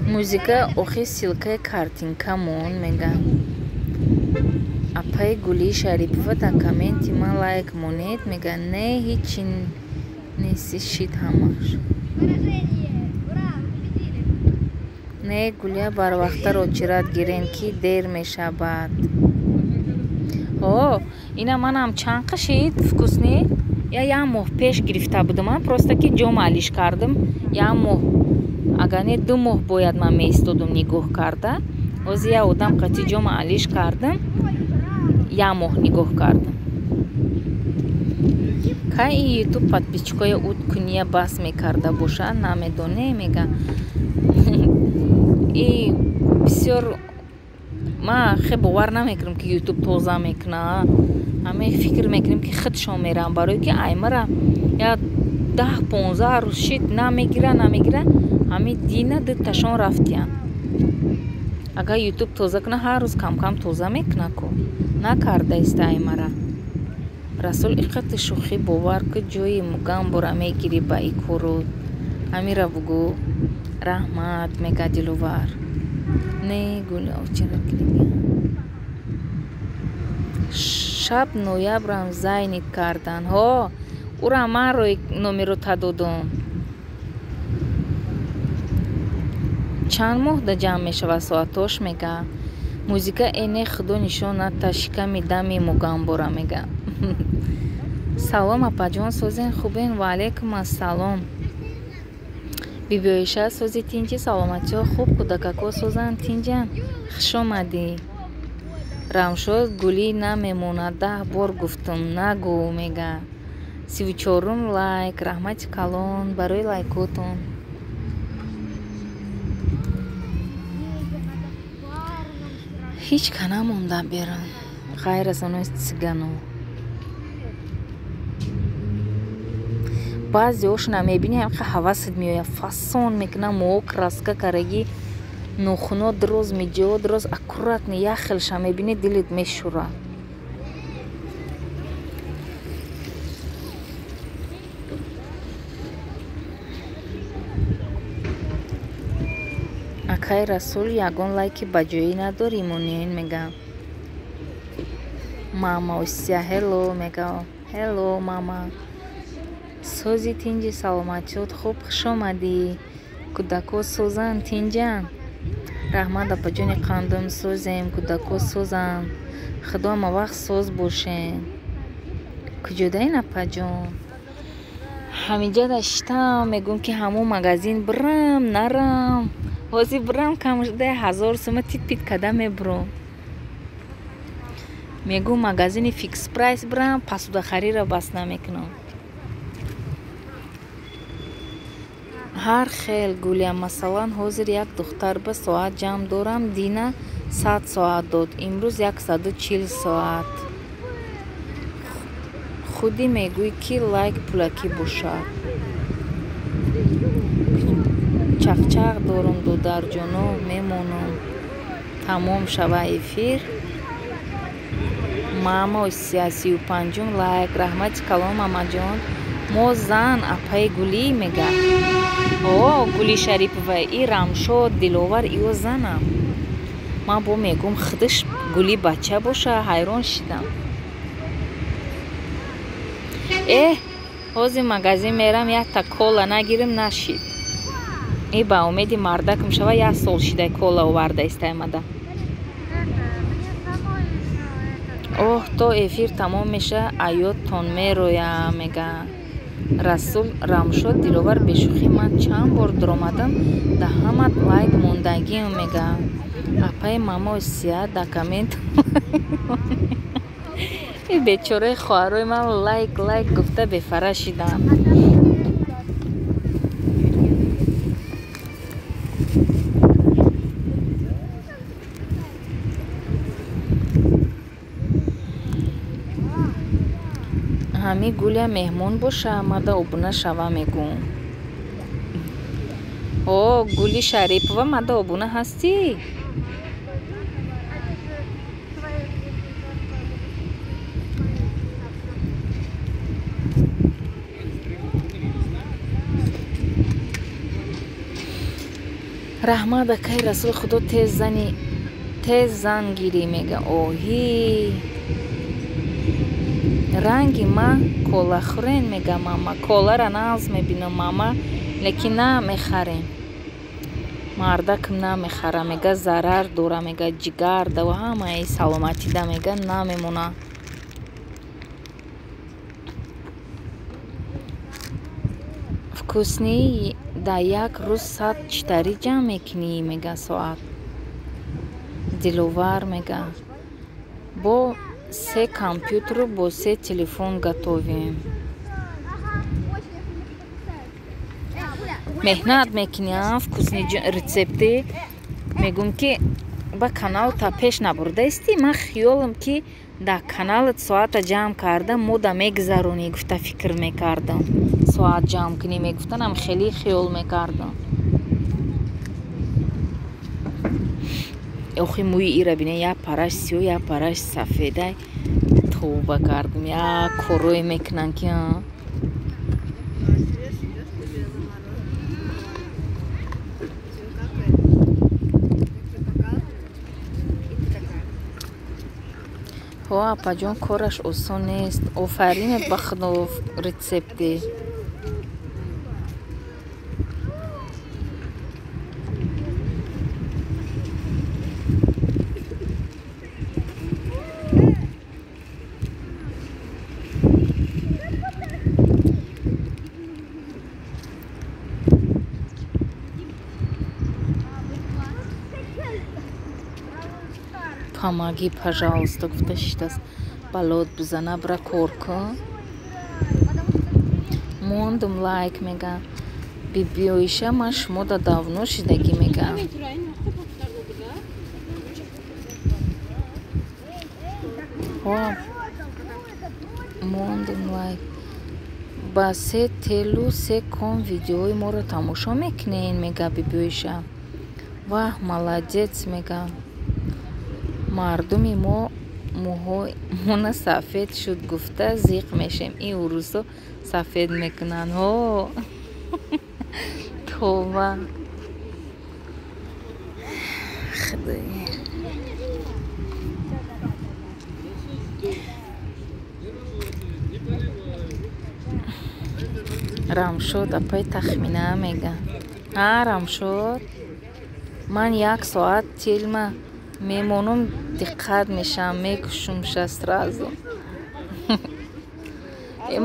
Музика охи силкаи картинкамон мега. Апаи Гули Шарипова дар комменти ман лайк монед мега. Не ҳичи неси шид ҳамаш. Не Гулия барвақта рочират гирен ки дер мешавад. О, ина манам чанд қашид вкусни? Я як моҳ пеш гирифта будам. Ман просто ки ҷом алиш кардам. Як моҳ агар не 2 моҳ бояд ман меистодам нигоҳ карда. ҳозир як одам қати ҷом алиш кардам. Як моҳ нигоҳ кардам. Кай ин ютуб подписчикоя уд куния бас мекарда боша намедоне мега. И бисёр ма хе бовар намекунам ки ютуб тоза мекуна. ҳаме фикр мекунем ки худшон мерам, барои ки аймара я 10-15 рӯз шид намегира ҳами дина дуташон рафтиян. Агар ютуб тоза куна ҳар рӯз кам тоза мекуна ку накардааст аймара. Расул иққати шӯхӣ бовар ку ҷои мугам бора мегири ба и корот. ҳамира бугӯ раҳмат мега диловар. Не Гули очара гирия шаб ноябрам зайнит кардан. Ҳо, ура ман номеро та додам. Чанд моҳ да ҷамъ мешава соатош мега. Музика эне худо нишона та шиками дами мугамбора мега. Салом апаҷон, созен хубен? Ва алейкум ассалом. Бибиоиша сози тинҷи саломатиҳо хуб, кӯдакако созан тинҷан. Хуш омадӣ. Рамшод гули намемонад, 10 бор гуфтам, нагӯ мега. 34 лайк, раҳмати калон барои лайкотон. ҳеҷ ка намонда берам ғайр аз онои цигано. баъзеошона мебини ҳамқа ҳавасат меояд, фасон мекунам, моҳо краска карагӣ, нохуно дроз, миҷоҳо дроз, аккуратно як хелша мебини дилит мешӯрад. акай расул ягон лайки ба ҷоӣ надорӣ монин мега. мама усия ҳелло мега. ҳелло мама. сози тинҷи саломатиёт хуб, хуш омадӣ. кӯдако созан тинҷан. раҳмат апаҷони қандум созем, кӯдако созан. худо ҳама вақт соз бошен. куҷодаин апаҷон? ҳамиҷа даштам мегӯм ки ҳамон магазин бирам нарам. ҳозир бирам камшуда 1000 сума тит-пит када мебурам. мегӯм магазини фикс прайс бирам, пасудахариро бас намекунам. ҳар хел гулям, масалан ҳозир як духтар ба соат ҷамъ дорам, дина 100 соат дод, имрӯз 140 соат. худӣ мегӯӣ ки лайк пулакӣ бошад. чақчақ дорам додарҷоно, мемонам тамом шава эфир. мама 35 лайк, раҳмати калом мамаҷон. мо зан апаи гулӣ мега. о гули шарипова, и рамшод диловар, ио занам. ман бо мегӯм худаш гули бача боша, ҳайрон шидам. ҳозир магазин мерам, якта кола нагирим нашид. и ба умеди мардакам шава, 1 сол шидай кола оварда истаймада. оҳ, то эфир тамом меша, аёдтон мероя мега. расул рамшод диловар, бешӯхӣ ман чанд бор дуромадам, да ҳамат лайк мондагим мега. апаи мамо сия да комент бечораи хоҳарои ман лайк гуфта бефара шидам. ҳами гулия меҳмон боша, мада обуна шава мегӯм. о гули шарипова, мада обуна ҳастӣ? раҳмат акай расул, худо тез зан гирӣ мега. оҳи ранги ма колахӯрен мега мама. колара нағз мебинам мама, лекин на мехарем. мардакам намехара мега, зарар дора мега, ҷигар да ва ҳамаи саломатида мега намемона. вкусни да як рӯз 100 читари ҷамъ мекунӣ мега соат. диловар мега. бо 3 компютеру бо 3 телефон гатовем. меҳнат мекуням вкусни рецепти. мегӯм ки ба канал та пеш набурда истӣ. ман хиёлам ки да каналат соата ҷамъ кардам, мода мегзаронӣ гуфта фикр мекардам. соат ҷамъ кунӣ мегуфтанам, хеле хиёл мекардам. охи мӯи ира бинем, як параш сиё, як параш сафедай. товба кардам, як корое мекунам ки ҳо апаҷон кораш осон нест. Офаринет ба худо рецепте. Помоги, пожалуйста, гуфта шитас балот бизана, бра кор кун. Мондум лайк мега. Бибиоиша ман шумода давно шидагӣ мега. Мондум лайк. Ба се телу се кон видеои моро тамошо мекунен мега бибиоиша. Ваҳ, молодец мега. мардуми мо мӯҳои мона сафед шуд гуфта зиқ мешем. Ин урӯзо сафед мекунанд. Ҳо това худоя. рамшод апай тахмина мега. Рамшод ман 1 соат тилма мемонам, диққат мешам, мекушумша сразу.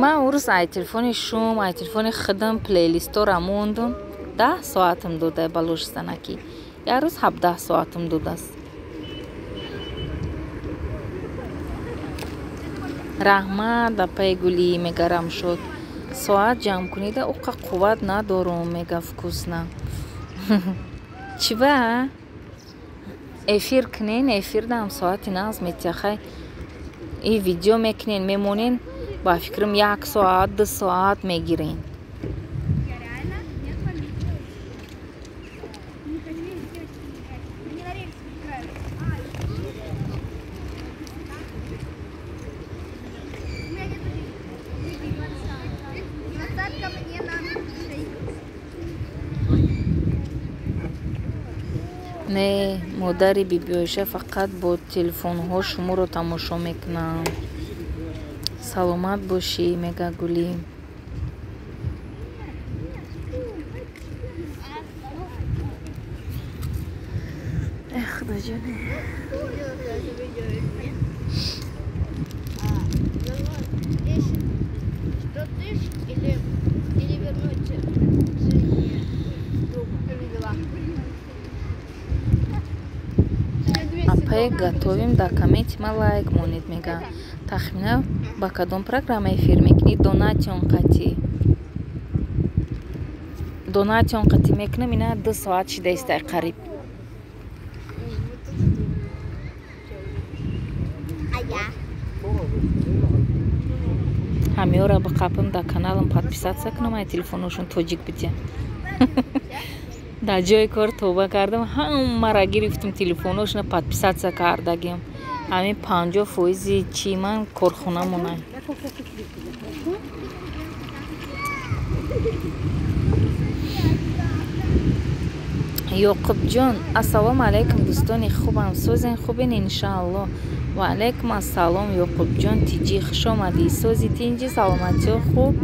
Ман урӯз ай телефони шум, ай телефони худам плейлистора мондум. 10 соатам дода балошстанаки. Я рӯз 17 соатам додааст. раҳмат апай гулӣ мега рамшод. соат ҷамъ кунида уқа қувват надорум мега вкусна. чива эфир кунен, эфир дам соати нағз метяхай. И видео мекунен, мемонен, ба фикрам 1 соат, 2 соат мегирен. не модари бибиоиша фақат бо телефонҳо шуморо тамошо мекунанд. саломат бошӣ мега гулӣ. худоҷоне. апай готовим, да комментима лайк монед мега. тахмина ба кадом программа эфир мекунӣ? донатион қатӣ мекунам. ина 2 соат шидаистай қариб. ҳамёра биқапам да каналам подписатсия кунам. ай телефоношон тоҷик бития. дар ҷои кор товба кардам, ҳамаро гирифтим телефоношона подписатсия кардагим. ҳамин 50% чи ман корхонамонай. ёқубҷон ассалому алайкум дӯстони хубам. созен хубин иншаалло. ва алайкум ассалом ёқубҷон тиҷӣ хушомадӣ. сози тинҷи саломатиё хуб.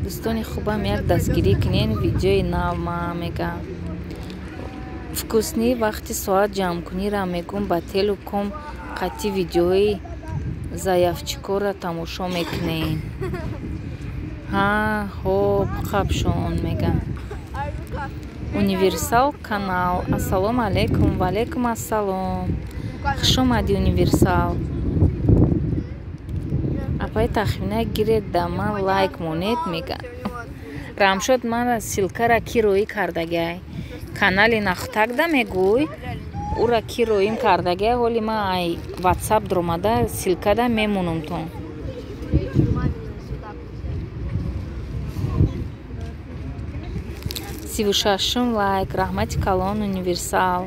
дӯстони хубам як дастгирӣ кунен видеои нав ма мега. вкусни вақти соат ҷамъкунира мегум ба телеком қатӣ видеои заявчикора тамошо мекунен. ҳоп қапшон мега. универсал канал. ассалому алайкум. ва алайкум ассалом. хушомадӣ универсал. апай тахмина гиред да ман лайк монед мега. рамшод мана силкара ки роӣ кардагай? канали нахтагда мегӯй. ура ки роим кардагай? ҳоли ман ай ватсап дромада силкада мемонум тон. сивушашум лайк. раҳмати калон универсал.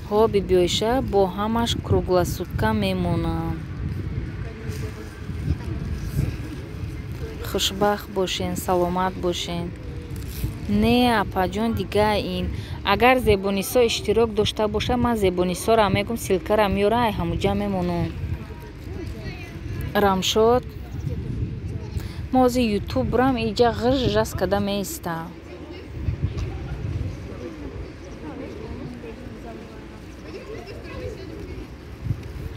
ҳо бибиоиша бо ҳамаш кругласутка мемонам. хушбахт бошен, саломат бошен. не апаҷон дига ин агар зебонисо иштирок дошта боша, ман зебонисоро мегум силкара меёра, ай ҳамуҷа мемонам. рамшод мози ютуб рам иҷа ғиржас када меиста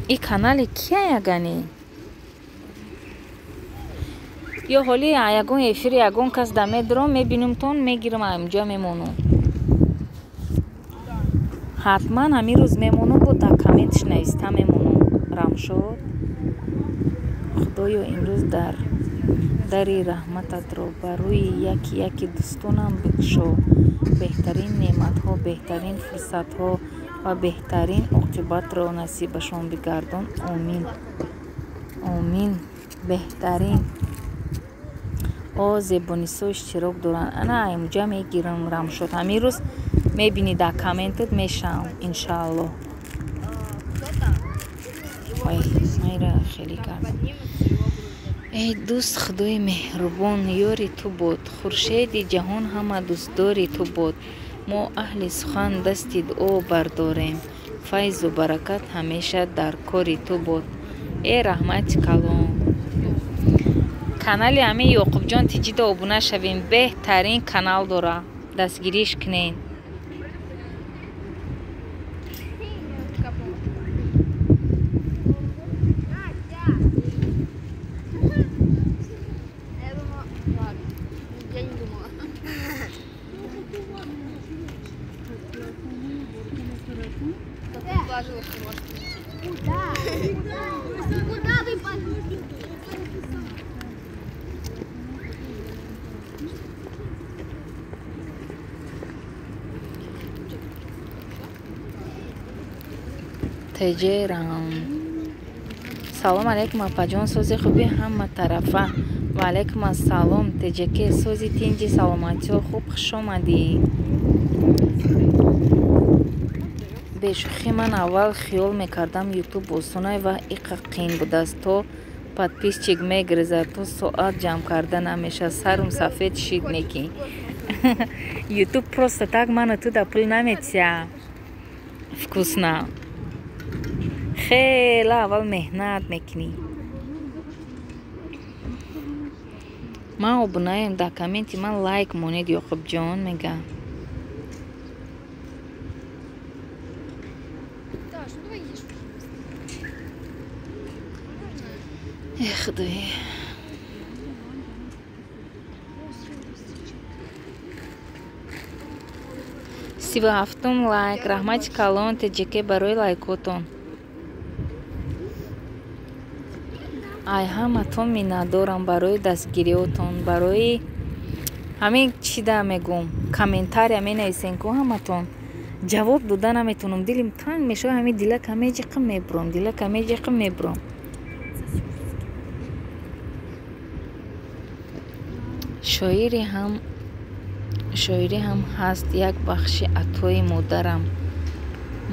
и канали кия ягани ё ҳоли ягон эфири ягон кас дамедро мебинум тон мегирам амҷа мемону ҳатман ҳамин рӯз мемону бо дар комментш нависта мемону рамшод худоё имрӯз дар дари раҳмататро бар рӯи яки дӯстонам бикушо беҳтарин неъматҳо беҳтарин фурсатҳо ва беҳтарин оқибатро насибашон бигардон омин омин беҳтарин о зебонисо иштирок доранд ана амҷа мегирам рамшод ҳамин рӯз мебини дар комментот мешавам иншааллоҳ майра хеле кардам эй дӯст худои меҳрубон ёри ту бод хуршеди ҷаҳон ҳама дӯстдори ту бод мо аҳли сухан дасти дуо бардорем файзу баракат ҳамеша дар кори ту бод э раҳмати калон канали ҳамин ёқубҷон тиҷида обуна шавем беҳтарин канал дора дастгириш кунен Куда вы пошли? теҷерам салом алейкум апаҷон сози хуби ҳама тарафа ва алейкум ассалом теҷаке сози тинҷи саломатиҳо хуб хуш омадӣ бешухӣ ман аввал хиёл мекардам ютуб осонай ва иқа қин будааст то подписчик мегирезад то соат ҷамъ карда намешад сарум сафед шид неки ютуб просто так ману туда пул наметия вкусно хела аввал меҳнат мекунӣ ман обунаем дар комменти ман лайк монед ёқубҷон мега худои 37 лайк раҳмати калон теҷаке барои лайкотон ай ҳаматон миннатдорам барои дастгириётон барои ҳамин чида мегӯм комментария менависен ку ҳаматон ҷавоб дода наметунам дилим танг мешавад ҳамин дилак ҳамеҷиқа мебурам дилак ҳамеҷиқа мебурам шоирӣ ҳам ҳаст як бахши атои модарам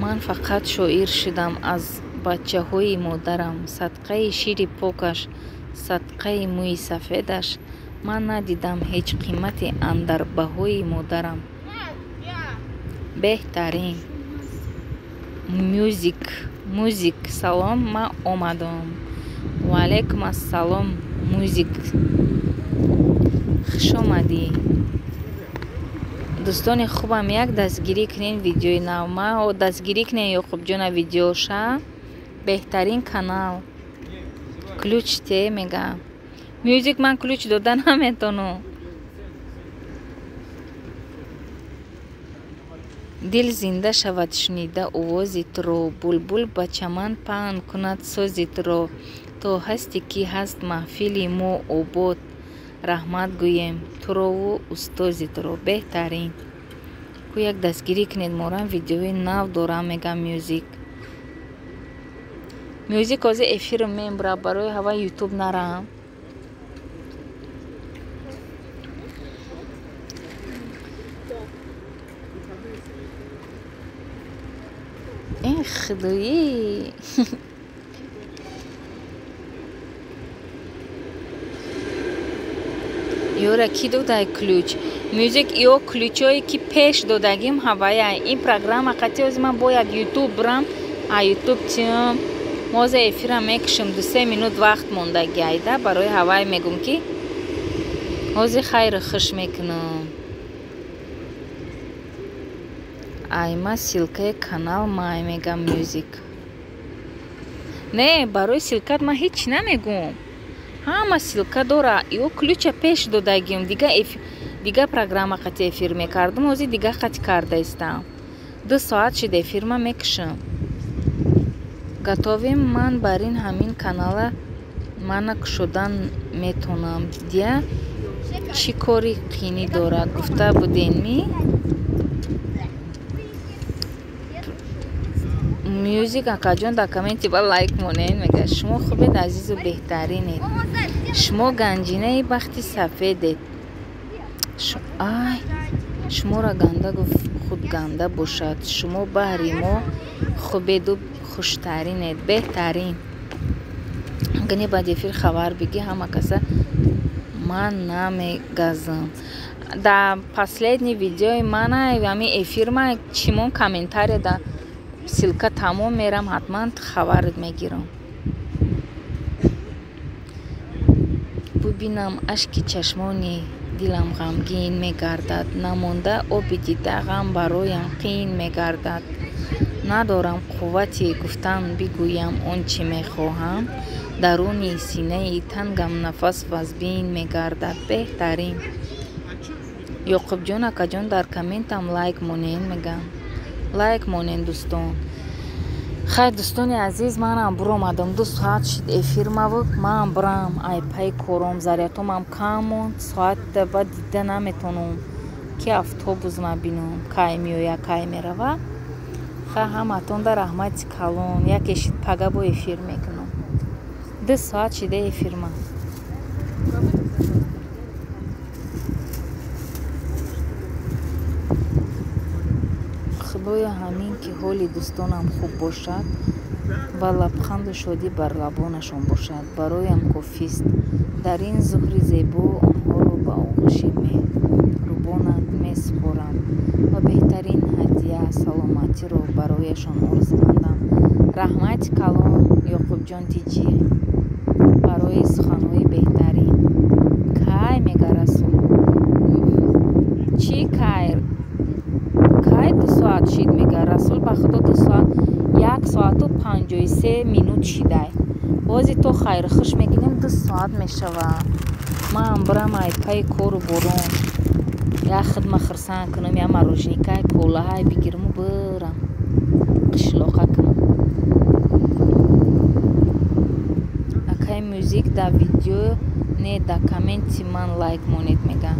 ман фақат шоир шудам аз бачаҳои модарам садқаи шири покаш садқаи мӯи сафедаш ман надидам ҳеҷ қимати андарбаҳои модарам беҳтарин музик салом ман омадам ва алейкум ассалом музик хуш омадӣ дӯстони хубам як дастгирӣ кунен видеои нав ма дастгирӣ кунен ёқубҷона видеоша беҳтарин канал ключ те мега мюзик ман ключ дода наметону дил зинда шавад шунида овози туро булбул ба чаман паҳн кунад сози туро то ҳасти ки ҳаст маҳфили мо обод раҳмат гӯем турову устози туро беҳтарин ку як дастгирӣ кунед морам видеои нав дорам мегам мюзик ҳозир эфирм мебурам барои ҳава ютуб нарам худоӣ ёра ки додай ключ мюзик ё ключое ки пеш додагим ҳавая ин программа қатъи ҳозир ман бояд ютуб бурам ютуб тиём моз эфира мекушем 2-3 минут вақт мондагӣ айда барои ҳавай мегум ки ҳози хайри хуш мекунам. айма силкаи канал май мегам мюзик. Не, барои силкат ман ҳеч намегум. ҳама силка дора. ё ключа пеш додагим. Дига программа қати эфир мекардам, ҳозир дига қати карда истам. 2 соат шид эфир ма мекушам. Готовим ман бар ин ҳамин канала мана кушодан метонам. Дия чӣ кори қини дорад гуфта буденми? мюзик акаҷон дар комменти ба лайк монед мега шумо хубед азизу беҳтаринед. шумо ганҷинаи бахти сафедед. ай шуморо ганда гуфт худ ганда бошад. шумо баҳри мо хубеду хуштаринед, беҳтарин. гани баъд эфир хабар биги ҳама каса ман намегазам. Дар последний видеои мана ами эфир ма чимон комментария да силка тамом мерам, ҳатман хабарат мегирам. бубинам ашки чашмони дилам ғамгин мегардад. намонда оби дида ғам бароям қин мегардад. надорам қуввати гуфтан бигӯям он чӣ мехоҳам. даруни синаи тангам нафас вазбин мегардад. беҳтарин. ёқубҷон акаҷон дар комментам лайк монен мегам. лайк монен дӯстон. хай дӯстони азиз, манам буромадам. 2 соат шид эфир мавуд. ман бурам ай пай кором зарядомам кам монд. соат баъд дида наметонам ки автобус ма бинам кай меоя кай мерава. хай ҳаматонда раҳмати калон. яке шид пага бо эфир мекунам. 2 соат шида эфир ма. худоя ҳамин ки ҳоли дӯстонам хуб бошад ва лабханду шодӣ бар лабонашон бошад бароям кофист. дар ин зуҳри зебо онҳоро ба оғӯши меҳрубонат месупорам ва беҳтарин ҳадия саломатиро барояшон орзумандам. раҳмати калон ёқубҷон тиҷӣ барои суханҳои беҳтарин. кай мегарасу чӣ кайр кай 2 соат шид мега расул ба худо 2 соат 1 соату 53 минут шидай. бози то хайрхуш мегирем 2 соат мешавад. ман бурам ай пай кору борон я хидма хирсан кунам я мороженикай колаҳай бигирму бурам қишлоқа кунам. акай мюзик да видео не да комменти ман лайк монед мегам.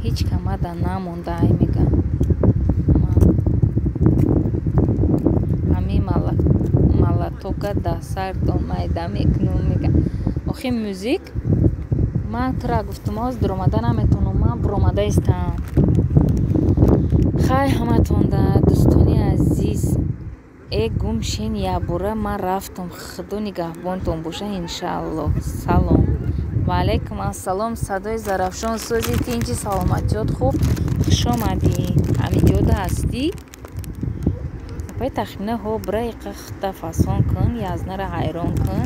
ҳеҷ камада намондай мегам. ҳамин малатока да сардон майда мекунам мегам. охи мюзик ман тура гуфтам оз дуромада наметонам. ман буромада истам. хай ҳаматонда дӯстони азиз э гумшин ябора ман рафтам. худо нигаҳбонтон боша иншааллоҳ. салом. ва алайкум ассалом. садои зарафшон сӯзи тинҷи саломатиёт хуб хуш омадӣ. ҳамиҷода ҳастӣ? апай тахмина ҳо бира иқахта фасон кун язнара ҳайрон кун.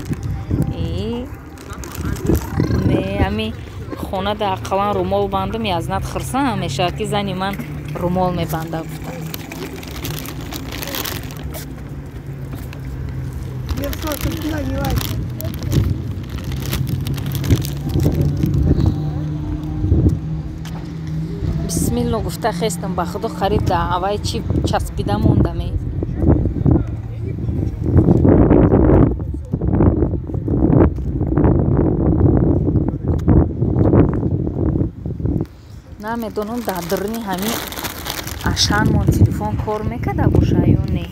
ами хона да ақалан румол бандам язнат хирсан ҳамеша ки зани ман румол мебанда гуфтам. бисмилло гуфта хестам ба худо хариб да авай чи часпида мондаме. намедонам дар дурни ҳамин ашан мон телефон кор мекарда боша ё не.